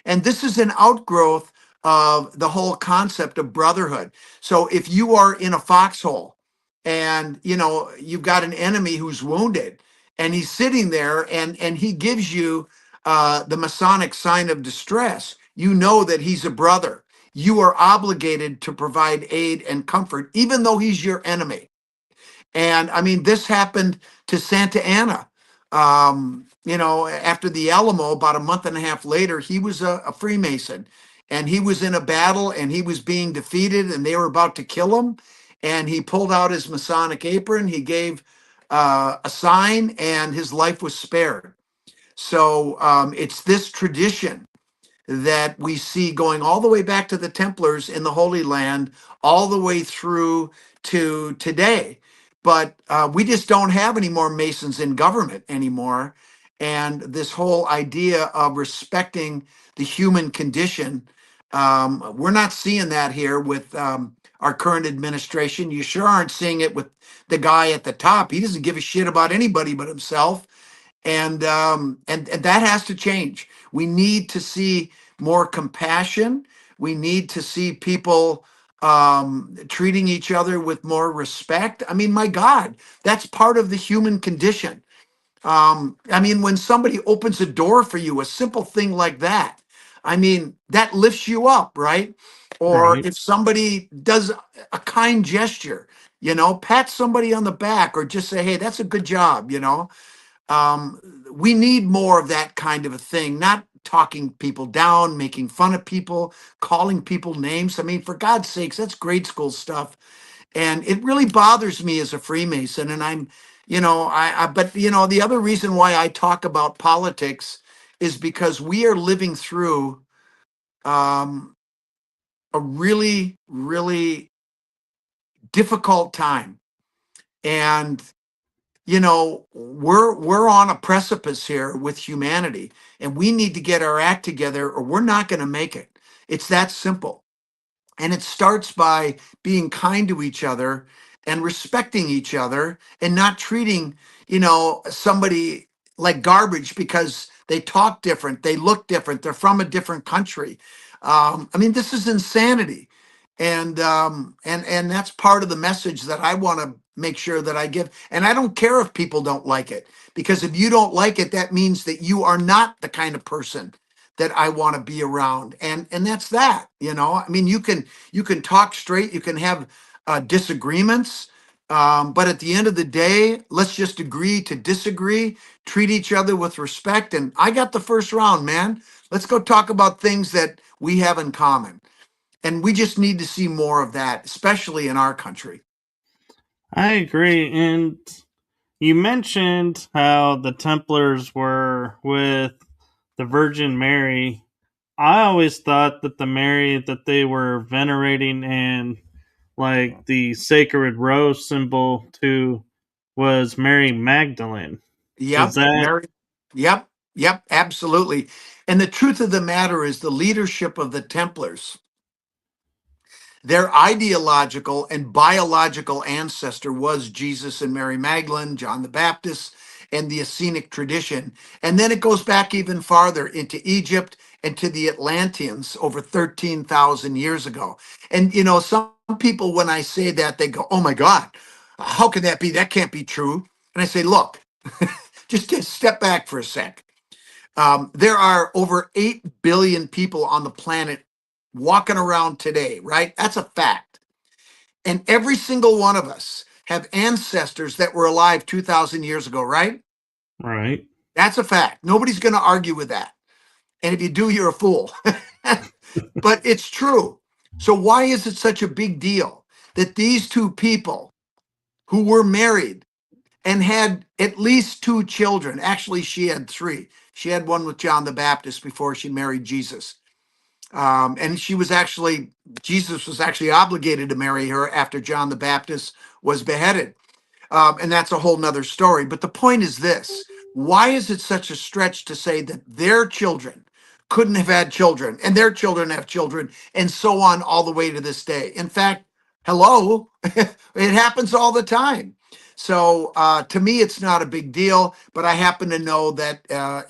[SPEAKER 2] And this is an outgrowth of the whole concept of brotherhood. So if you are in a foxhole and you've got an enemy who's wounded and he's sitting there and he gives you the Masonic sign of distress, you know that he's a brother. You are obligated to provide aid and comfort, even though he's your enemy. And I mean, this happened to Santa Anna. After the Alamo, about a month and a half later, he was a Freemason and he was in a battle and he was being defeated and they were about to kill him. And he pulled out his Masonic apron, he gave a sign, and his life was spared. So it's this tradition that we see going all the way back to the Templars in the Holy Land, all the way through to today. But we just don't have any more Masons in government anymore. And this whole idea of respecting the human condition, we're not seeing that here with our current administration. You sure aren't seeing it with the guy at the top. He doesn't give a shit about anybody but himself. And that has to change. We need to see more compassion. We need to see people treating each other with more respect. I mean, my God, that's part of the human condition. I mean, when somebody opens a door for you, a simple thing like that, I mean, that lifts you up, right? Or
[SPEAKER 1] Right.
[SPEAKER 2] if somebody does a kind gesture, pat somebody on the back or just say, hey, that's a good job. We need more of that kind of a thing, not talking people down, making fun of people, calling people names. I mean, for God's sakes, that's grade school stuff. And it really bothers me as a Freemason. And but the other reason why I talk about politics is because we are living through a really, really difficult time. And we're on a precipice here with humanity, and we need to get our act together, or we're not going to make it. It's that simple. And it starts by being kind to each other and respecting each other and not treating, somebody like garbage because they talk different, they look different, they're from a different country. I mean, this is insanity. And that's part of the message that I want to make sure that I give. And I don't care if people don't like it, because if you don't like it, that means that you are not the kind of person that I want to be around. And that's that. I mean, you can talk straight, you can have disagreements, but at the end of the day, let's just agree to disagree, treat each other with respect. And I got the first round, man. Let's go talk about things that we have in common. And we just need to see more of that, especially in our country.
[SPEAKER 1] I agree. And you mentioned how the Templars were with the Virgin Mary. I always thought that the Mary that they were venerating and like the sacred rose symbol to was Mary Magdalene. Is
[SPEAKER 2] Yep,
[SPEAKER 1] that
[SPEAKER 2] Mary. Yep, yep, absolutely. And the truth of the matter is the leadership of the Templars, their ideological and biological ancestor was Jesus and Mary Magdalene, John the Baptist, and the Essenic tradition. And then it goes back even farther into Egypt and to the Atlanteans over 13,000 years ago. And, some people, when I say that, they go, oh my God, how can that be? That can't be true. And I say, look, just step back for a sec. There are over 8 billion people on the planet walking around today, right? That's a fact. And every single one of us have ancestors that were alive 2,000 years ago, right?
[SPEAKER 1] right?
[SPEAKER 2] That's a fact. Nobody's going to argue with that. And if you do, you're a fool. But it's true. So, why is it such a big deal that these two people who were married and had at least two children? Actually, she had three. She had one with John the Baptist before she married Jesus. And Jesus was actually obligated to marry her after John the Baptist was beheaded. And that's a whole nother story. But the point is this: why is it such a stretch to say that their children couldn't have had children and their children have children and so on all the way to this day? In fact, hello, it happens all the time. So to me, it's not a big deal, but I happen to know that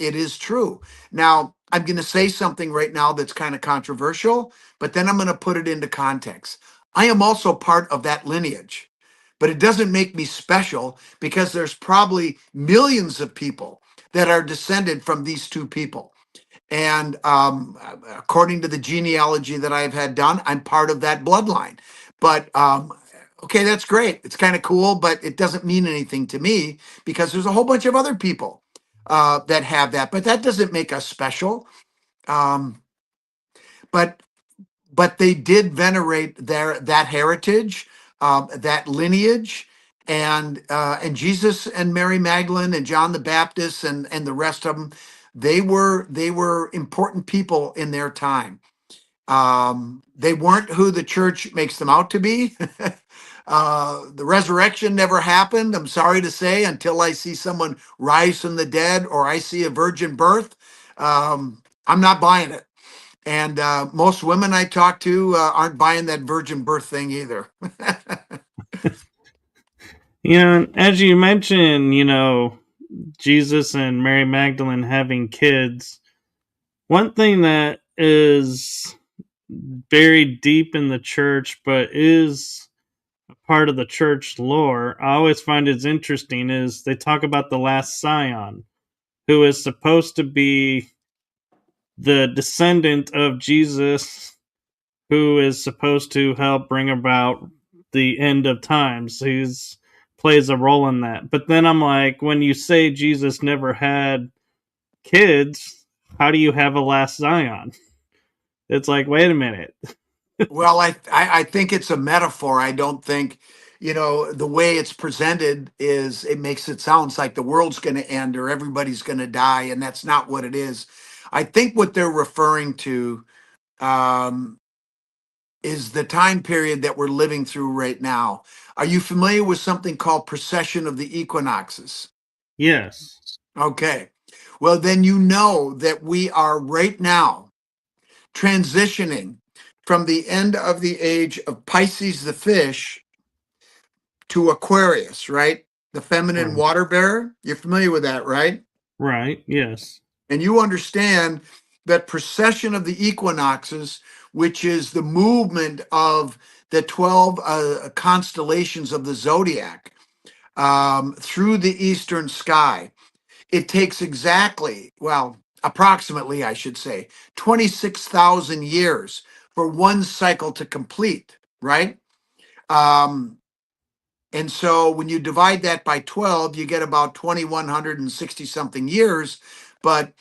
[SPEAKER 2] it is true. Now, I'm going to say something right now that's kind of controversial, but then I'm going to put it into context. I am also part of that lineage, but it doesn't make me special because there's probably millions of people that are descended from these two people. And according to the genealogy that I've had done, I'm part of that bloodline. But okay, that's great. It's kind of cool, but it doesn't mean anything to me because there's a whole bunch of other people that have that. But that doesn't make us special. Um, but they did venerate that heritage, that lineage, and Jesus and Mary Magdalene and John the Baptist and the rest of them. They were important people in their time. They weren't who the church makes them out to be. The resurrection never happened, I'm sorry to say, until I see someone rise from the dead or I see a virgin birth. I'm not buying it. And most women I talk to aren't buying that virgin birth thing either.
[SPEAKER 1] As you mentioned, Jesus and Mary Magdalene having kids. One thing that is buried deep in the church, but is a part of the church lore, I always find is interesting, is they talk about the last scion, who is supposed to be the descendant of Jesus, who is supposed to help bring about the end of times. He's plays a role in that. But then I'm like, when you say Jesus never had kids, how do you have a last Zion? It's like, wait a minute.
[SPEAKER 2] Well, I think it's a metaphor. I don't think, the way it's presented is it makes it sounds like the world's going to end or everybody's going to die, and that's not what it is. I think what they're referring to um, is the time period that we're living through right now. Are you familiar with something called precession of the equinoxes?
[SPEAKER 1] Yes.
[SPEAKER 2] Okay. Well, then you know that we are right now transitioning from the end of the age of Pisces the fish to Aquarius, right? The feminine
[SPEAKER 1] Right.
[SPEAKER 2] water bearer. You're familiar with that, right?
[SPEAKER 1] Right. Yes.
[SPEAKER 2] And you understand that precession of the equinoxes, which is the movement of the 12 constellations of the zodiac through the eastern sky. It takes exactly, well, approximately, I should say, 26,000 years for one cycle to complete, right? Um, and so when you divide that by 12, you get about 2,160 something years. But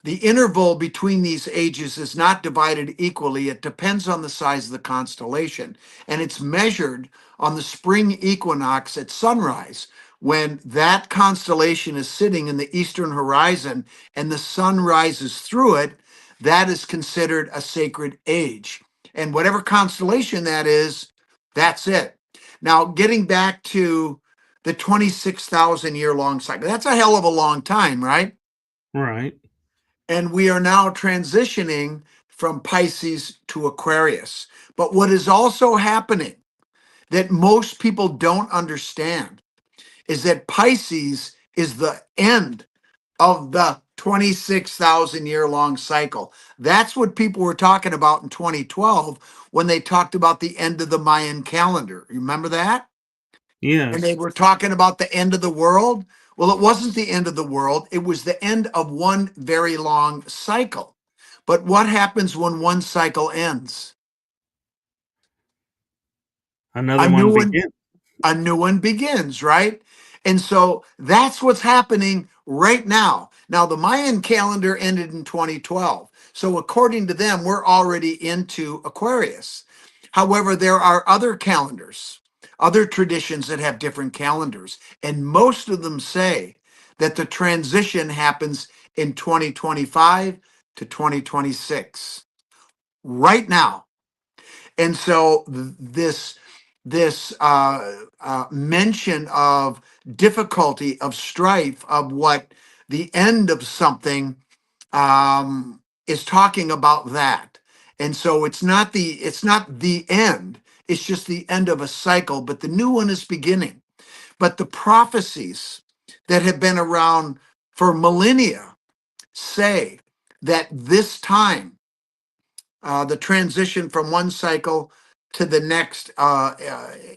[SPEAKER 2] the interval between these ages is not divided equally. It depends on the size of the constellation. And it's measured on the spring equinox at sunrise, when that constellation is sitting in the eastern horizon and the sun rises through it. That is considered a sacred age. And whatever constellation that is, that's it. Now, getting back to the 26,000 year long cycle, that's a hell of a long time, right?
[SPEAKER 1] Right.
[SPEAKER 2] And we are now transitioning from Pisces to Aquarius. But what is also happening that most people don't understand is that Pisces is the end of the 26,000 year long cycle. That's what people were talking about in 2012 when they talked about the end of the Mayan calendar. You remember that? And they
[SPEAKER 1] Yes.
[SPEAKER 2] were talking about the end of the world. Well, it wasn't the end of the world, it was the end of one very long cycle. But what happens when one cycle ends?
[SPEAKER 1] Another
[SPEAKER 2] A new
[SPEAKER 1] one
[SPEAKER 2] one
[SPEAKER 1] begins.
[SPEAKER 2] a new one begins, right? And so that's what's happening right now. Now, the Mayan calendar ended in 2012. So, according to them, we're already into Aquarius. However, there are other calendars, other traditions that have different calendars. And most of them say that the transition happens in 2025 to 2026, right now. And so this mention of difficulty, of strife, of what the end of something is talking about that. And so it's not the end. It's just the end of a cycle, but the new one is beginning. But the prophecies that have been around for millennia say that this time the transition from one cycle to the next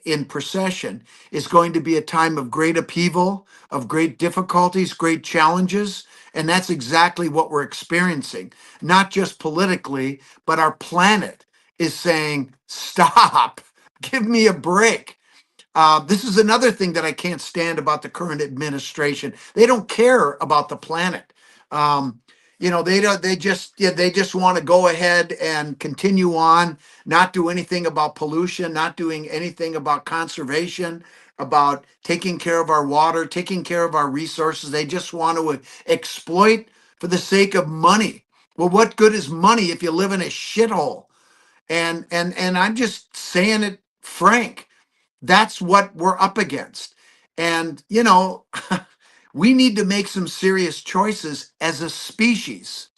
[SPEAKER 2] in procession is going to be a time of great upheaval, of great difficulties, great challenges. And that's exactly what we're experiencing, not just politically, but our planet is saying, stop, give me a break. This is another thing that I can't stand about the current administration. They don't care about the planet. Um, they don't. They just want to go ahead and continue on, not do anything about pollution, not doing anything about conservation, about taking care of our water, taking care of our resources. They just want to exploit for the sake of money. Well, what good is money if you live in a shithole? And I'm just saying it frank. That's what we're up against. And, we need to make some serious choices as a species.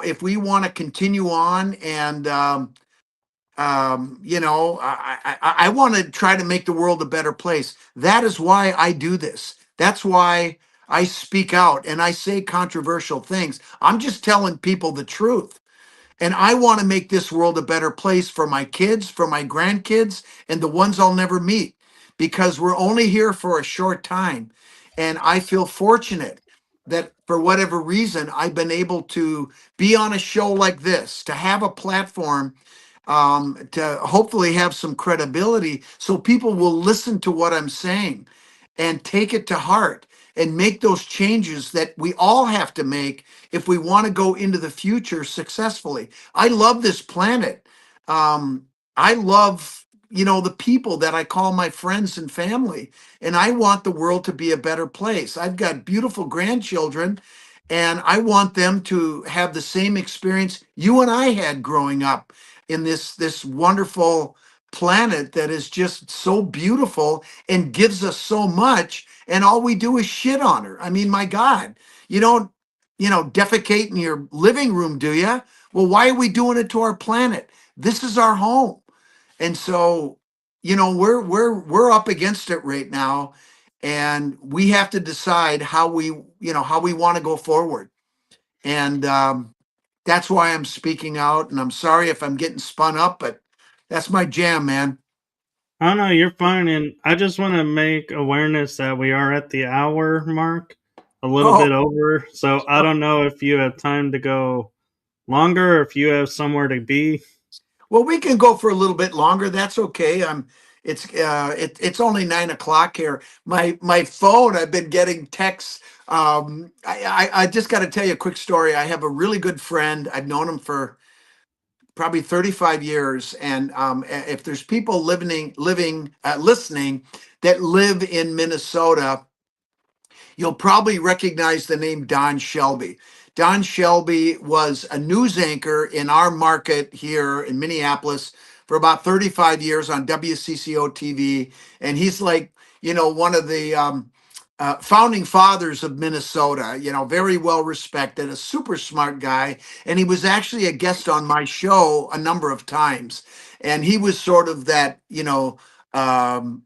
[SPEAKER 2] If we want to continue on and, I want to try to make the world a better place. That is why I do this. That's why I speak out and I say controversial things. I'm just telling people the truth. And I want to make this world a better place for my kids, for my grandkids, and the ones I'll never meet, because we're only here for a short time. And I feel fortunate that for whatever reason, I've been able to be on a show like this, to have a platform, to hopefully have some credibility so people will listen to what I'm saying and take it to heart and make those changes that we all have to make if we want to go into the future successfully. I love this planet. I love, the people that I call my friends and family, and I want the world to be a better place. I've got beautiful grandchildren, and I want them to have the same experience you and I had growing up in this wonderful planet that is just so beautiful and gives us so much, and all we do is shit on her. I mean, my God, you don't, defecate in your living room, do you? Well, why are we doing it to our planet? This is our home. And so, we're up against it right now, and we have to decide how we want to go forward. And that's why I'm speaking out. And I'm sorry if I'm getting spun up, but that's my jam, man.
[SPEAKER 1] Oh no, you're fine, and I just want to make awareness that we are at the hour mark, a little
[SPEAKER 2] Oh,
[SPEAKER 1] bit over. So I don't know if you have time to go longer, or if you have somewhere to be.
[SPEAKER 2] well, we can go for a little bit longer. That's okay. It's only 9 o'clock here. My phone, I've been getting texts. I just got to tell you a quick story. I have a really good friend. I've known him for probably 35 years. And if there's people listening that live in Minnesota, you'll probably recognize the name Don Shelby. Don Shelby was a news anchor in our market here in Minneapolis for about 35 years on WCCO TV. And he's like, one of the founding fathers of Minnesota, very well respected, a super smart guy. And he was actually a guest on my show a number of times. And he was sort of that,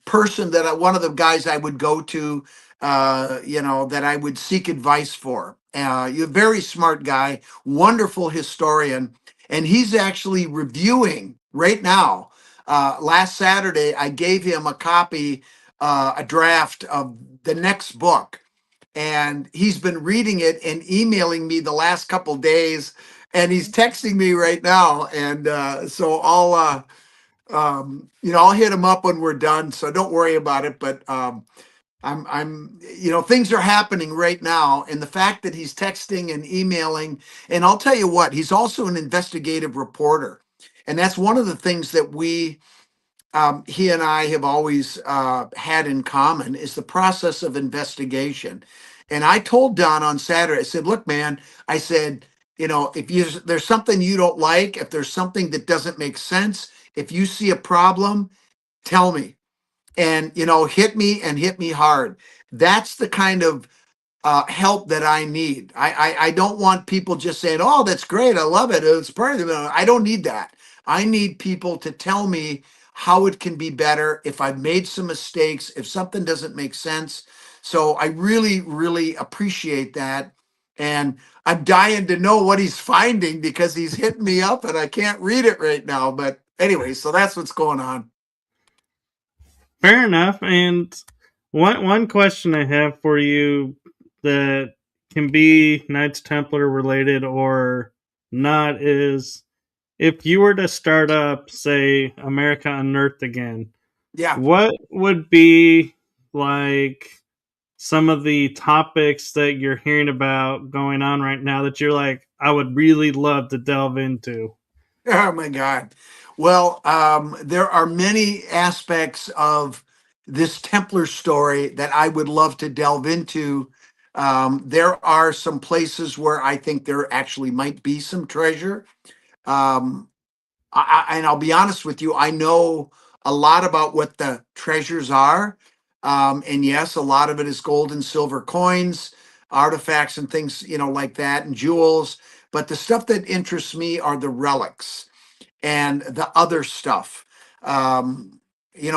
[SPEAKER 2] person one of the guys I would go to, that I would seek advice for. You're a very smart guy, wonderful historian. And he's actually reviewing right now. Last Saturday, I gave him a copy, a draft of the next book, and he's been reading it and emailing me the last couple days, and he's texting me right now, and so I'll hit him up when we're done, so don't worry about it. But things are happening right now, and the fact that he's texting and emailing, and I'll tell you what, he's also an investigative reporter, and that's one of the things that he and I have always had in common is the process of investigation. And I told Don on Saturday, I said, look, man, I said, if there's something you don't like, if there's something that doesn't make sense, if you see a problem, tell me. And, hit me and hit me hard. That's the kind of help that I need. I don't want people just saying, "Oh, that's great, I love it, it's perfect." I don't need that. I need people to tell me how it can be better, if I've made some mistakes, if something doesn't make sense. So I really, really appreciate that, and I'm dying to know what he's finding because he's hitting me up and I can't read it right now. But anyway, so that's what's going on.
[SPEAKER 1] Fair enough. And one question I have for you that can be Knights Templar related or not is, if you were to start up, say, America Unearthed again,
[SPEAKER 2] Yeah.
[SPEAKER 1] what would be like some of the topics that you're hearing about going on right now that you're like, I would really love to delve into?
[SPEAKER 2] Oh my God. Well, there are many aspects of this Templar story that I would love to delve into. There are some places where I think there actually might be some treasure. Um, and I'll be honest with you, I know a lot about what the treasures are. And yes, a lot of it is gold and silver coins, artifacts, and things, like that, and jewels. But the stuff that interests me are the relics and the other stuff.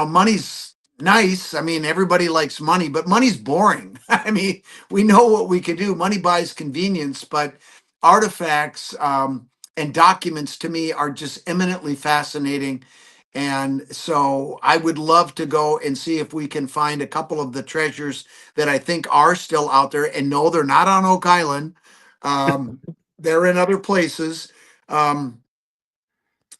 [SPEAKER 2] Money's nice. I mean, everybody likes money, but money's boring. I mean, we know what we can do. Money buys convenience, but artifacts and documents to me are just eminently fascinating. And so I would love to go and see if we can find a couple of the treasures that I think are still out there. And no, they're not on Oak Island. Um, they're in other places. Um,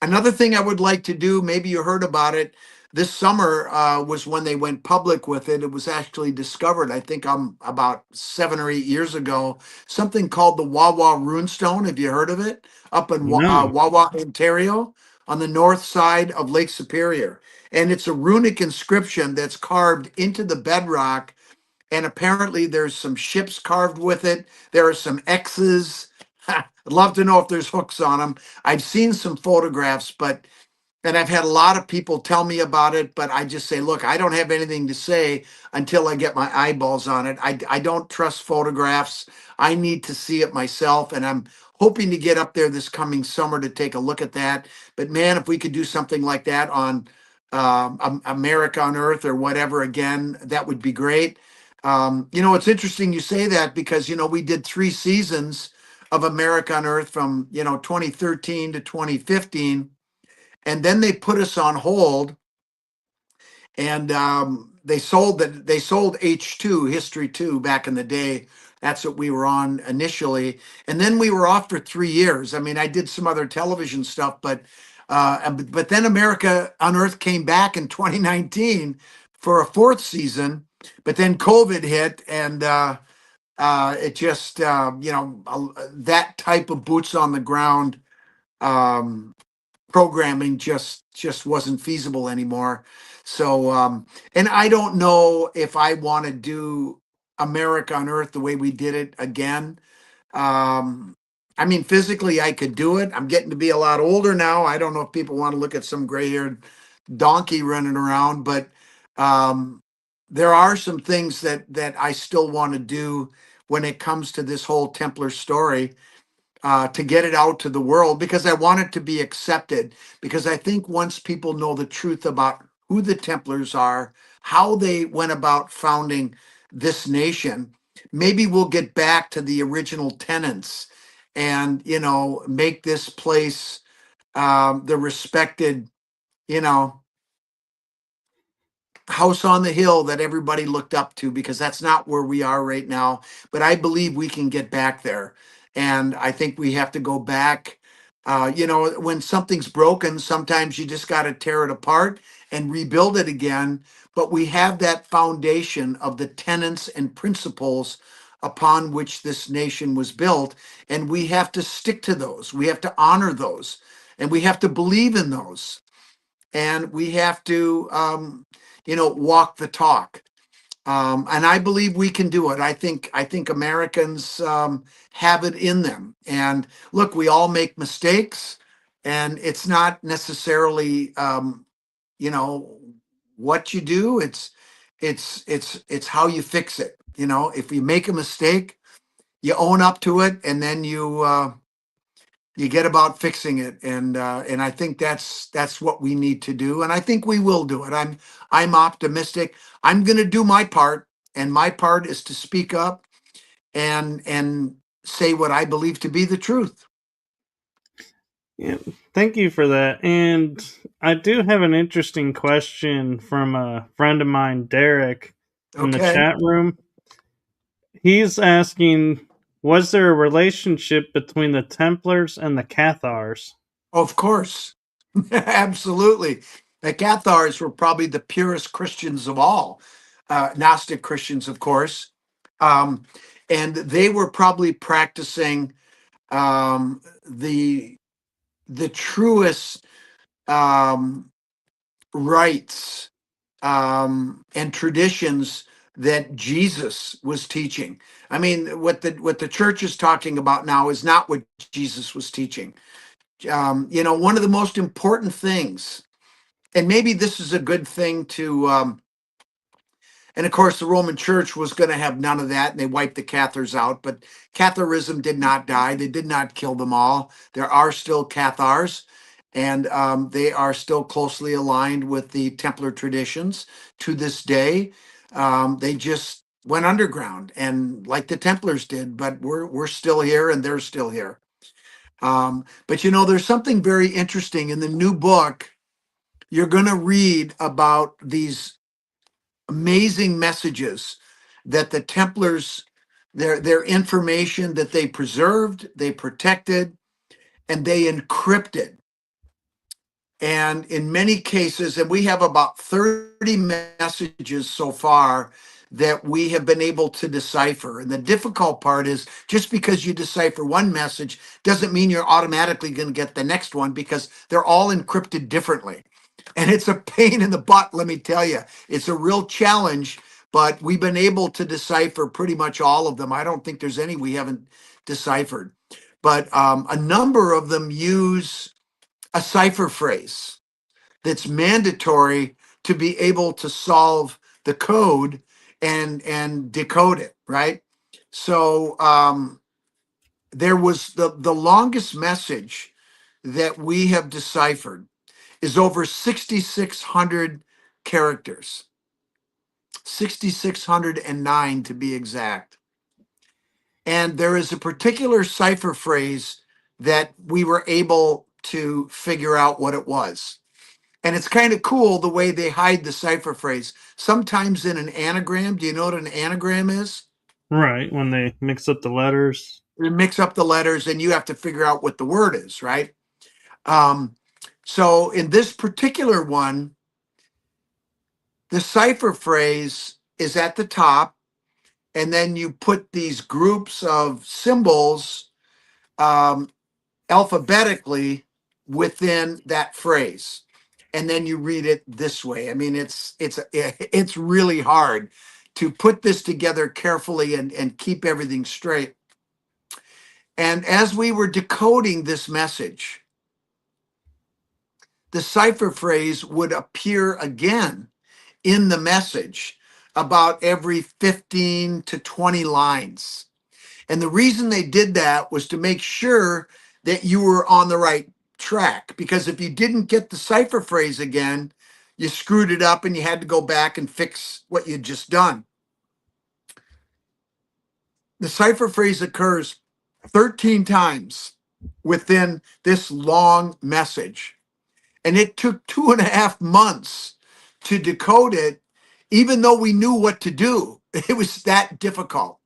[SPEAKER 2] Another thing I would like to do, maybe you heard about it, this summer was when they went public with it. It was actually discovered, I think, about 7 or 8 years ago, something called the Wawa Runestone. Have you heard of it? Up in
[SPEAKER 1] No.
[SPEAKER 2] Wawa, Ontario, on the north side of Lake Superior. And it's a runic inscription that's carved into the bedrock, and apparently there's some ships carved with it. There are some X's. I'd love to know if there's hooks on them. I've seen some photographs, but And I've had a lot of people tell me about it, but I just say, look, I don't have anything to say until I get my eyeballs on it. I don't trust photographs. I need to see it myself. And I'm hoping to get up there this coming summer to take a look at that. But man, if we could do something like that on America Unearthed or whatever, again, that would be great. It's interesting you say that because, we did 3 seasons of America Unearthed from, 2013 to 2015, and then they put us on hold, and they sold H2 History 2 back in the day. That's what we were on initially, and then we were off for 3 years. I mean, I did some other television stuff, but then America Unearthed came back in 2019 for a fourth season, but then COVID hit, and it just that type of boots on the ground um, programming just wasn't feasible anymore. So and I don't know if I want to do America Unearthed the way we did it again. um I mean, physically I could do it. I'm getting to be a lot older now. I don't know if people want to look at some gray-haired donkey running around, but um there are some things that I still want to do when it comes to this whole Templar story, to get it out to the world, because I want it to be accepted. Because I think once people know the truth about who the Templars are, how they went about founding this nation, maybe we'll get back to the original tenets and, make this place the respected, you know, house on the hill that everybody looked up to, because that's not where we are right now. But I believe we can get back there. And I think we have to go back. When something's broken, sometimes you just got to tear it apart and rebuild it again. But we have that foundation of the tenets and principles upon which this nation was built. And we have to stick to those. We have to honor those. And we have to believe in those, and we have to walk the talk. And I believe we can do it. I think Americans have it in them. And look, we all make mistakes, and it's not necessarily you know what you do. It's how you fix it. If you make a mistake, you own up to it, and then you get about fixing it. And I think that's what we need to do, and I think we will do it. I'm optimistic. I'm going to do my part, and my part is to speak up and say what I believe to be the truth.
[SPEAKER 1] Yeah, thank you for that. And I do have an interesting question from a friend of mine, Derek, in the
[SPEAKER 2] Okay.
[SPEAKER 1] chat room. He's asking, was there a relationship between the Templars and the Cathars?
[SPEAKER 2] Of course. Absolutely. The Cathars were probably the purest Christians of all, Gnostic Christians, of course. um, and they were probably practicing the truest um, rites and traditions that Jesus was teaching. I mean, what the church is talking about now is not what Jesus was teaching. One of the most important things, and maybe this is a good thing to and of course, the Roman Church was going to have none of that, and they wiped the Cathars out. But Catharism did not die. They did not kill them all. There are still Cathars, and they are still closely aligned with the Templar traditions to this day. They just went underground, and like the Templars did, but we're still here, and they're still here. But there's something very interesting in the new book. You're going to read about these amazing messages that the Templars, their information that they preserved, they protected, and they encrypted. And in many cases, and we have about 30 messages so far that we have been able to decipher. And the difficult part is, just because you decipher one message doesn't mean you're automatically going to get the next one, because they're all encrypted differently. And it's a pain in the butt, let me tell you. It's a real challenge, but we've been able to decipher pretty much all of them. I don't think there's any we haven't deciphered. But a number of them use a cipher phrase. that's mandatory to be able to solve the code and decode it, right? So there was the longest message that we have deciphered is over 6,600 characters, 6,609 to be exact. And there is a particular cipher phrase that we were able to figure out what it was. And it's kind of cool the way they hide the cipher phrase. Sometimes in an anagram, do you know what an anagram is?
[SPEAKER 1] Right, when they mix up the letters.
[SPEAKER 2] They mix up the letters and you have to figure out what the word is, right? Um, so in this particular one, the cipher phrase is at the top, and then you put these groups of symbols um, alphabetically within that phrase, and then you read it this way. I mean, it's really hard to put this together carefully and keep everything straight. And as we were decoding this message, the cipher phrase would appear again in the message about every 15 to 20 lines. And the reason they did that was to make sure that you were on the right track. Because if you didn't get the cipher phrase again, you screwed it up and you had to go back and fix what you'd just done. The cipher phrase occurs 13 times within this long message. And it took 2.5 months to decode it, even though we knew what to do. It was that difficult.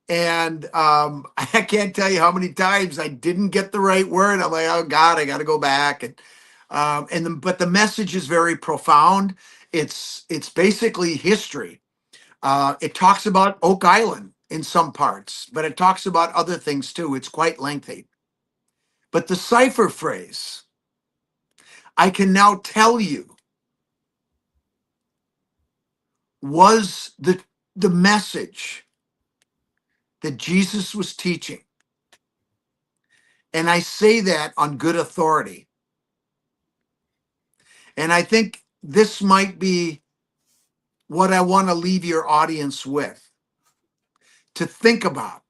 [SPEAKER 2] And I can't tell you how many times I didn't get the right word. I'm like, oh God, I got to go back. But the message is very profound. It's basically history. It talks about Oak Island in some parts, but it talks about other things too. It's quite lengthy. But the cipher phrase, I can now tell you, was the message that Jesus was teaching. And I say that on good authority. And I think this might be what I want to leave your audience with to think about,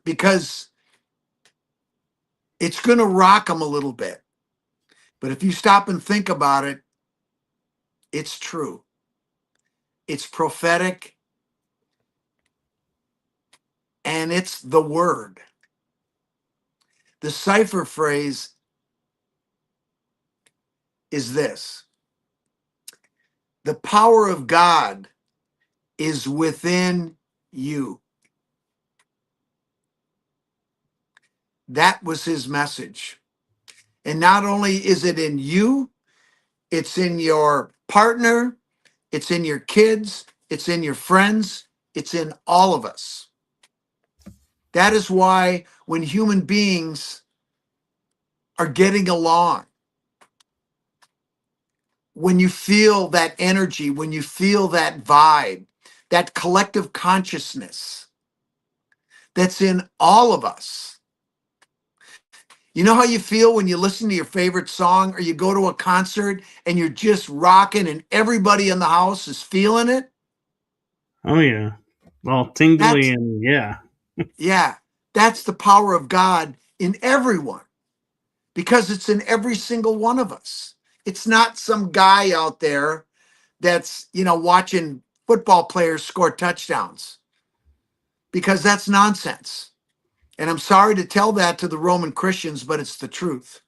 [SPEAKER 2] because it's going to rock them a little bit. But if you stop and think about it, it's true. It's prophetic, and it's the word. The cipher phrase is this: the power of God is within you. That was his message. And not only is it in you, it's in your partner, it's in your kids, it's in your friends, it's in all of us. That is why when human beings are getting along, when you feel that energy, when you feel that vibe, that collective consciousness that's in all of us. You know how you feel when you listen to your favorite song or you go to a concert and you're just rocking and everybody in the house is feeling it?
[SPEAKER 1] Oh yeah, all tingly
[SPEAKER 2] That's,
[SPEAKER 1] and yeah.
[SPEAKER 2] yeah, that's the power of God in everyone, because it's in every single one of us. It's not some guy out there that's, watching football players score touchdowns, because that's nonsense. And I'm sorry to tell that to the Roman Christians, but it's the truth.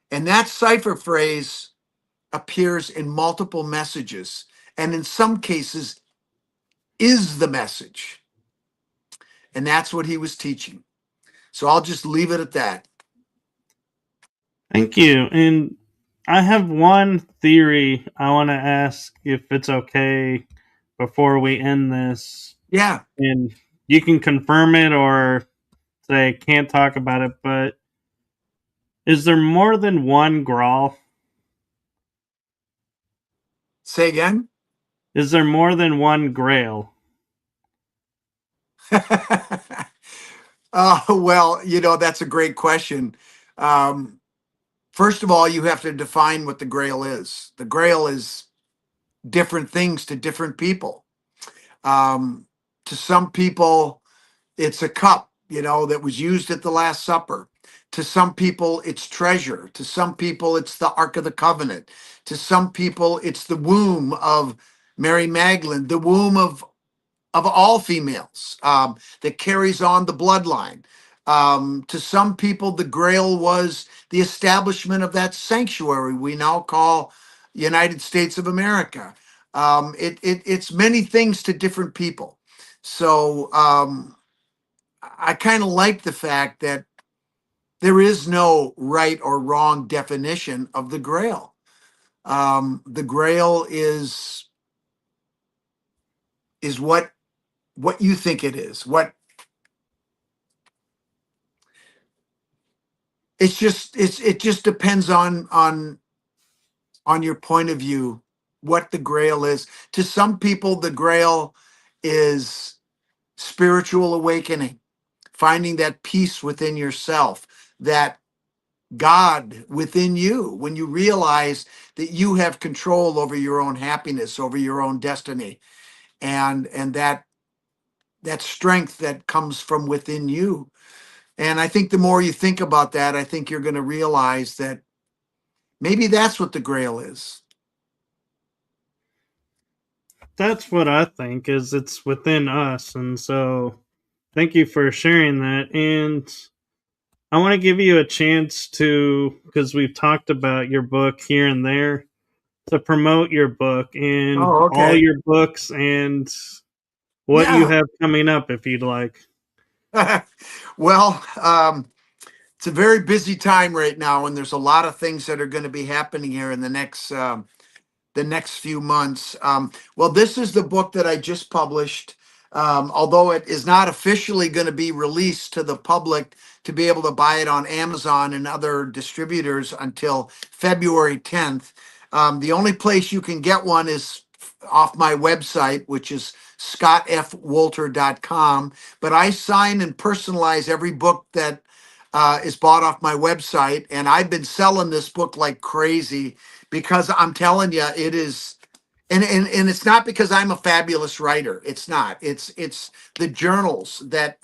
[SPEAKER 2] And that cipher phrase appears in multiple messages, and in some cases is the message. And that's what he was teaching. So I'll just leave it at that.
[SPEAKER 1] Thank you. And I have one theory I want to ask if it's okay before we end this.
[SPEAKER 2] Yeah.
[SPEAKER 1] And you can confirm it or say can't talk about it, but is there more than one Graal?
[SPEAKER 2] Say again.
[SPEAKER 1] Is there more than one Grail?
[SPEAKER 2] Well, that's a great question. Um, First of all, you have to define what the Grail is. The Grail is different things to different people. Um, to some people, it's a cup, that was used at the Last Supper. To some people, it's treasure. To some people, it's the Ark of the Covenant. To some people, it's the womb of Mary Magdalene, the womb of all females, that carries on the bloodline. To some people, the Grail was the establishment of that sanctuary we now call United States of America. It's many things to different people. So I kind of like the fact that there is no right or wrong definition of the Grail. The Grail is what you think it is. What it just depends on your point of view what the Grail is. To some people, the Grail is spiritual awakening, finding that peace within yourself, that God within you, when you realize that you have control over your own happiness, over your own destiny, and that strength that comes from within you. And I think the more you think about that, I think you're going to realize that maybe that's what the Grail is.
[SPEAKER 1] That's what I think is it's within us. And so thank you for sharing that. And I want to give you a chance to, because we've talked about your book here and there, to promote your book and
[SPEAKER 2] Oh,
[SPEAKER 1] all
[SPEAKER 2] okay.
[SPEAKER 1] your books and what you
[SPEAKER 2] Yeah.
[SPEAKER 1] have coming up if you'd like.
[SPEAKER 2] Well, it's a very busy time right now, and there's a lot of things that are going to be happening here in the next few months. Well, this is the book that I just published. Although it is not officially going to be released to the public to be able to buy it on Amazon and other distributors until February 10th. The only place you can get one is off my website, which is scottfwolter.com. But I sign and personalize every book that is bought off my website. And I've been selling this book like crazy because I'm telling you, it is, and it's not because I'm a fabulous writer. It's not. It's the journals that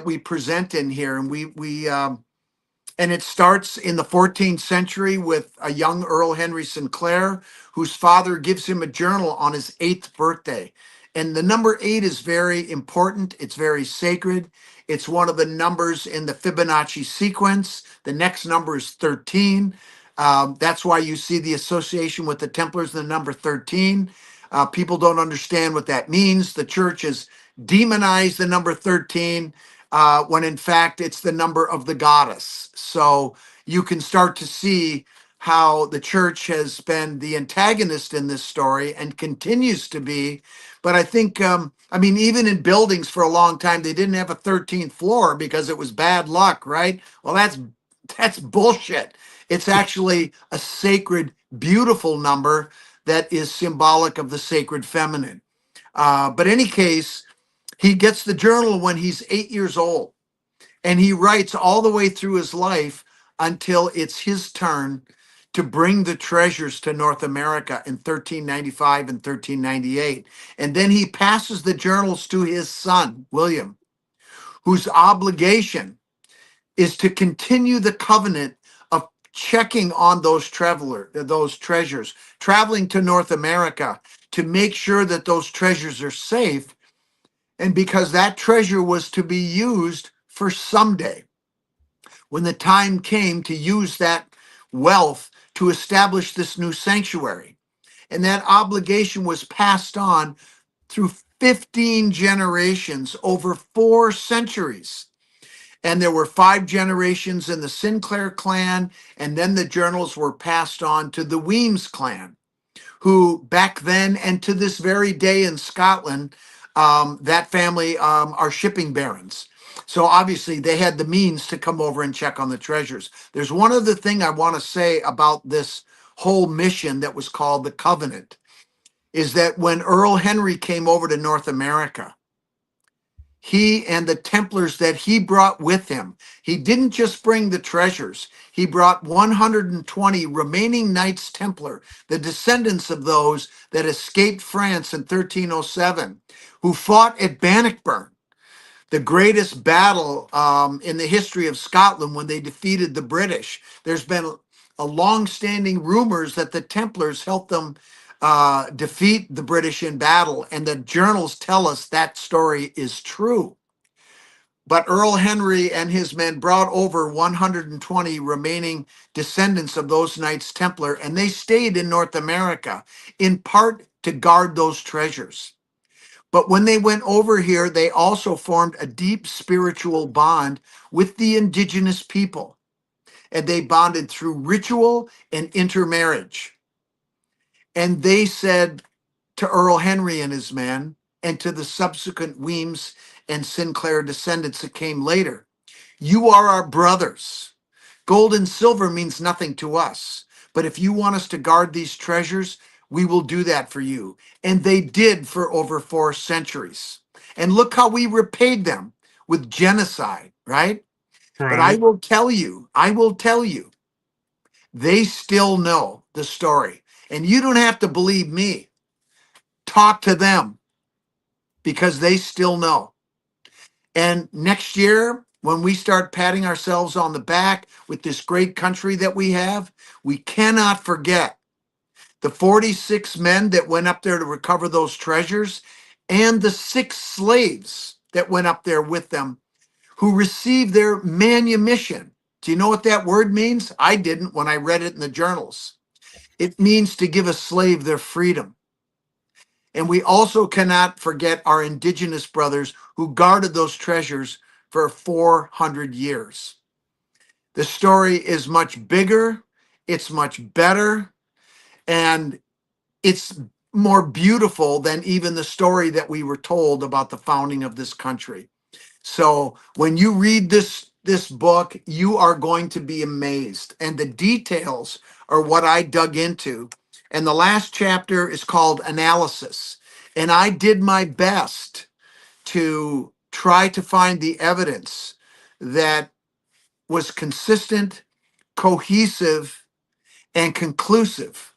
[SPEAKER 2] we present in here, and we and it starts in the 14th century with a young Earl Henry Sinclair, whose father gives him a journal on his 8th birthday. And the number 8 is very important. It's very sacred. It's one of the numbers in the Fibonacci sequence. The next number is 13. That's why you see the association with the Templars, the number 13. People don't understand what that means. The church has demonized the number 13 when in fact it's the number of the goddess. So you can start to see how the church has been the antagonist in this story and continues to be. But I think, I mean, even in buildings for a long time, they didn't have a 13th floor because it was bad luck, right? Well, that's bullshit. It's actually a sacred, beautiful number that is symbolic of the sacred feminine. But any case, he gets the journal when he's 8 years old, and he writes all the way through his life until it's his turn to bring the treasures to North America in 1395 and 1398. And then he passes the journals to his son, William, whose obligation is to continue the covenant of checking on those treasures, traveling to North America to make sure that those treasures are safe, and because that treasure was to be used for someday, when the time came to use that wealth to establish this new sanctuary. And that obligation was passed on through 15 generations over 4 centuries. And there were 5 generations in the Sinclair clan, and then the journals were passed on to the Weems clan, who back then and to this very day in Scotland, that family are shipping barons. So obviously they had the means to come over and check on the treasures. There's one other thing I want to say about this whole mission that was called the Covenant, is that when Earl Henry came over to North America, he and the Templars that he brought with him. He didn't just bring the treasures, he brought 120 remaining Knights Templar, the descendants of those that escaped France in 1307, who fought at Bannockburn, the greatest battle in the history of Scotland when they defeated the British. There's been a long-standing rumors that the Templars helped them defeat the British in battle, and the journals tell us that story is true. But Earl Henry and his men brought over 120 remaining descendants of those Knights Templar, and they stayed in North America, in part to guard those treasures. But when they went over here, they also formed a deep spiritual bond with the indigenous people, and they bonded through ritual and intermarriage. And they said to Earl Henry and his men, and to the subsequent Weems and Sinclair descendants that came later, "You are our brothers. Gold and silver means nothing to us. But if you want us to guard these treasures, we will do that for you." And they did for over 4 centuries. And look how we repaid them with genocide, right? But
[SPEAKER 1] Right.
[SPEAKER 2] I will tell you, they still know the story. And you don't have to believe me. Talk to them because they still know. And next year, when we start patting ourselves on the back with this great country that we have, we cannot forget the 46 men that went up there to recover those treasures and the 6 slaves that went up there with them who received their manumission. Do you know what that word means? I didn't when I read it in the journals. It means to give a slave their freedom. And we also cannot forget our indigenous brothers who guarded those treasures for 400 years. The story is much bigger, it's much better, and it's more beautiful than even the story that we were told about the founding of this country. So when you read this book, you are going to be amazed. And the details are what I dug into. And the last chapter is called Analysis. And I did my best to try to find the evidence that was consistent, cohesive, and conclusive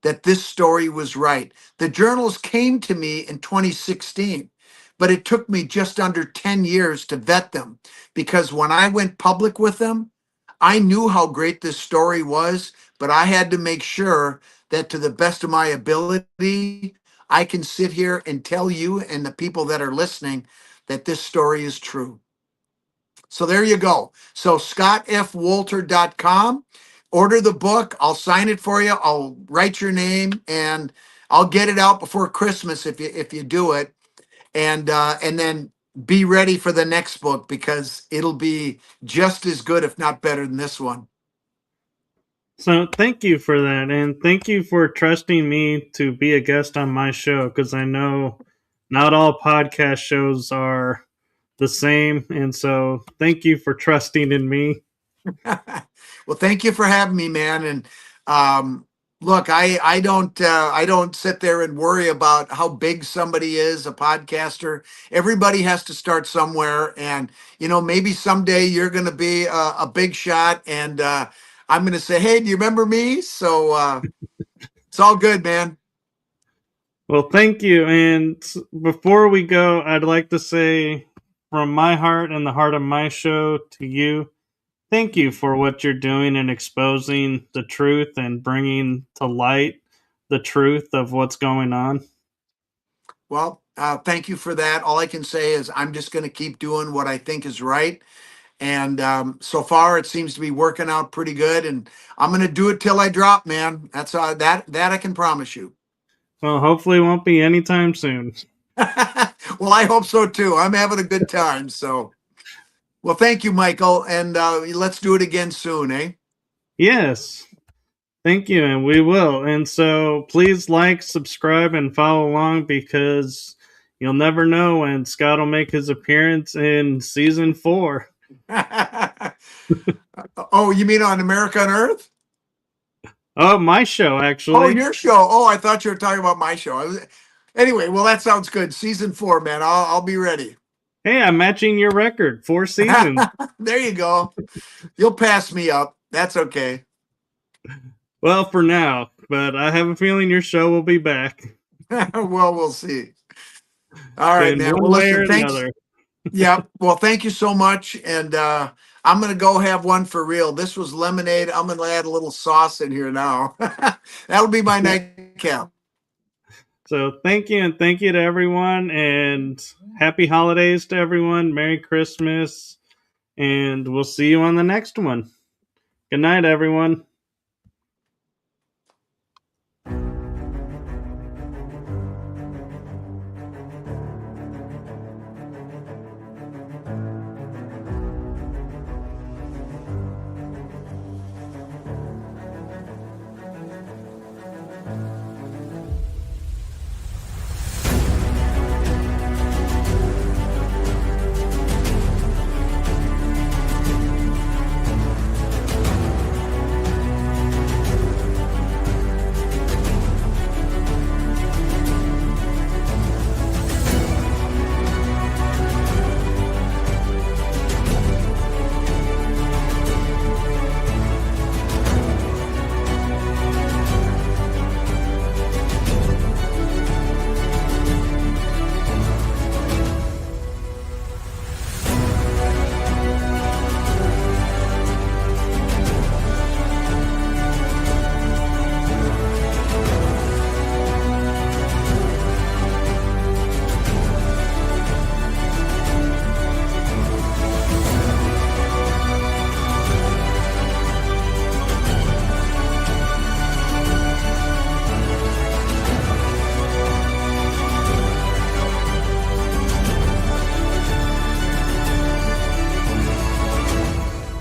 [SPEAKER 2] that this story was right. The journals came to me in 2016, but it took me just under 10 years to vet them because when I went public with them, I knew how great this story was, but I had to make sure that to the best of my ability, I can sit here and tell you and the people that are listening that this story is true. So there you go. So scottfwolter.com. Order the book. I'll sign it for you. I'll write your name and I'll get it out before Christmas if you do it. And then be ready for the next book because it'll be just as good, if not better than this one.
[SPEAKER 1] So thank you for that, and thank you for trusting me to be a guest on my show because I know not all podcast shows are the same, and so thank you for trusting in me.
[SPEAKER 2] Well, thank you for having me, man. And look, I don't sit there and worry about how big somebody is, a podcaster. Everybody has to start somewhere, and maybe someday you're going to be a big shot, and I'm going to say, hey, do you remember me? So it's all good, man.
[SPEAKER 1] Well, thank you. And before we go, I'd like to say from my heart and the heart of my show to you, thank you for what you're doing and exposing the truth and bringing to light the truth of what's going on.
[SPEAKER 2] Well, thank you for that. All I can say is I'm just going to keep doing what I think is right. And so far, it seems to be working out pretty good. And I'm going to do it till I drop, man. That's that I can promise you.
[SPEAKER 1] Well, hopefully, it won't be anytime soon.
[SPEAKER 2] Well, I hope so too. I'm having a good time. So, well, thank you, Michael. And let's do it again soon, eh?
[SPEAKER 1] Yes. Thank you, and we will. And so please like, subscribe, and follow along because you'll never know when Scott will make his appearance in season 4.
[SPEAKER 2] Oh, you mean on America Unearthed?
[SPEAKER 1] Oh, my show,
[SPEAKER 2] Oh,
[SPEAKER 1] actually.
[SPEAKER 2] your show. Oh, I thought you were talking about my show. Anyway, well, that sounds good. Season 4, man. I'll be ready.
[SPEAKER 1] Hey, I'm matching your record. 4 seasons.
[SPEAKER 2] There you go. You'll pass me up. That's okay.
[SPEAKER 1] Well, for now, but I have a feeling your show will be back.
[SPEAKER 2] Well, we'll see. All right,
[SPEAKER 1] In
[SPEAKER 2] man.
[SPEAKER 1] one
[SPEAKER 2] Well,
[SPEAKER 1] way or
[SPEAKER 2] listen, thanks.
[SPEAKER 1] another.
[SPEAKER 2] Yeah. Well, thank you so much. And I'm going to go have one for real. This was lemonade. I'm going to add a little sauce in here now. That'll be my nightcap.
[SPEAKER 1] So thank you, and thank you to everyone, and happy holidays to everyone. Merry Christmas, and we'll see you on the next one. Good night, everyone.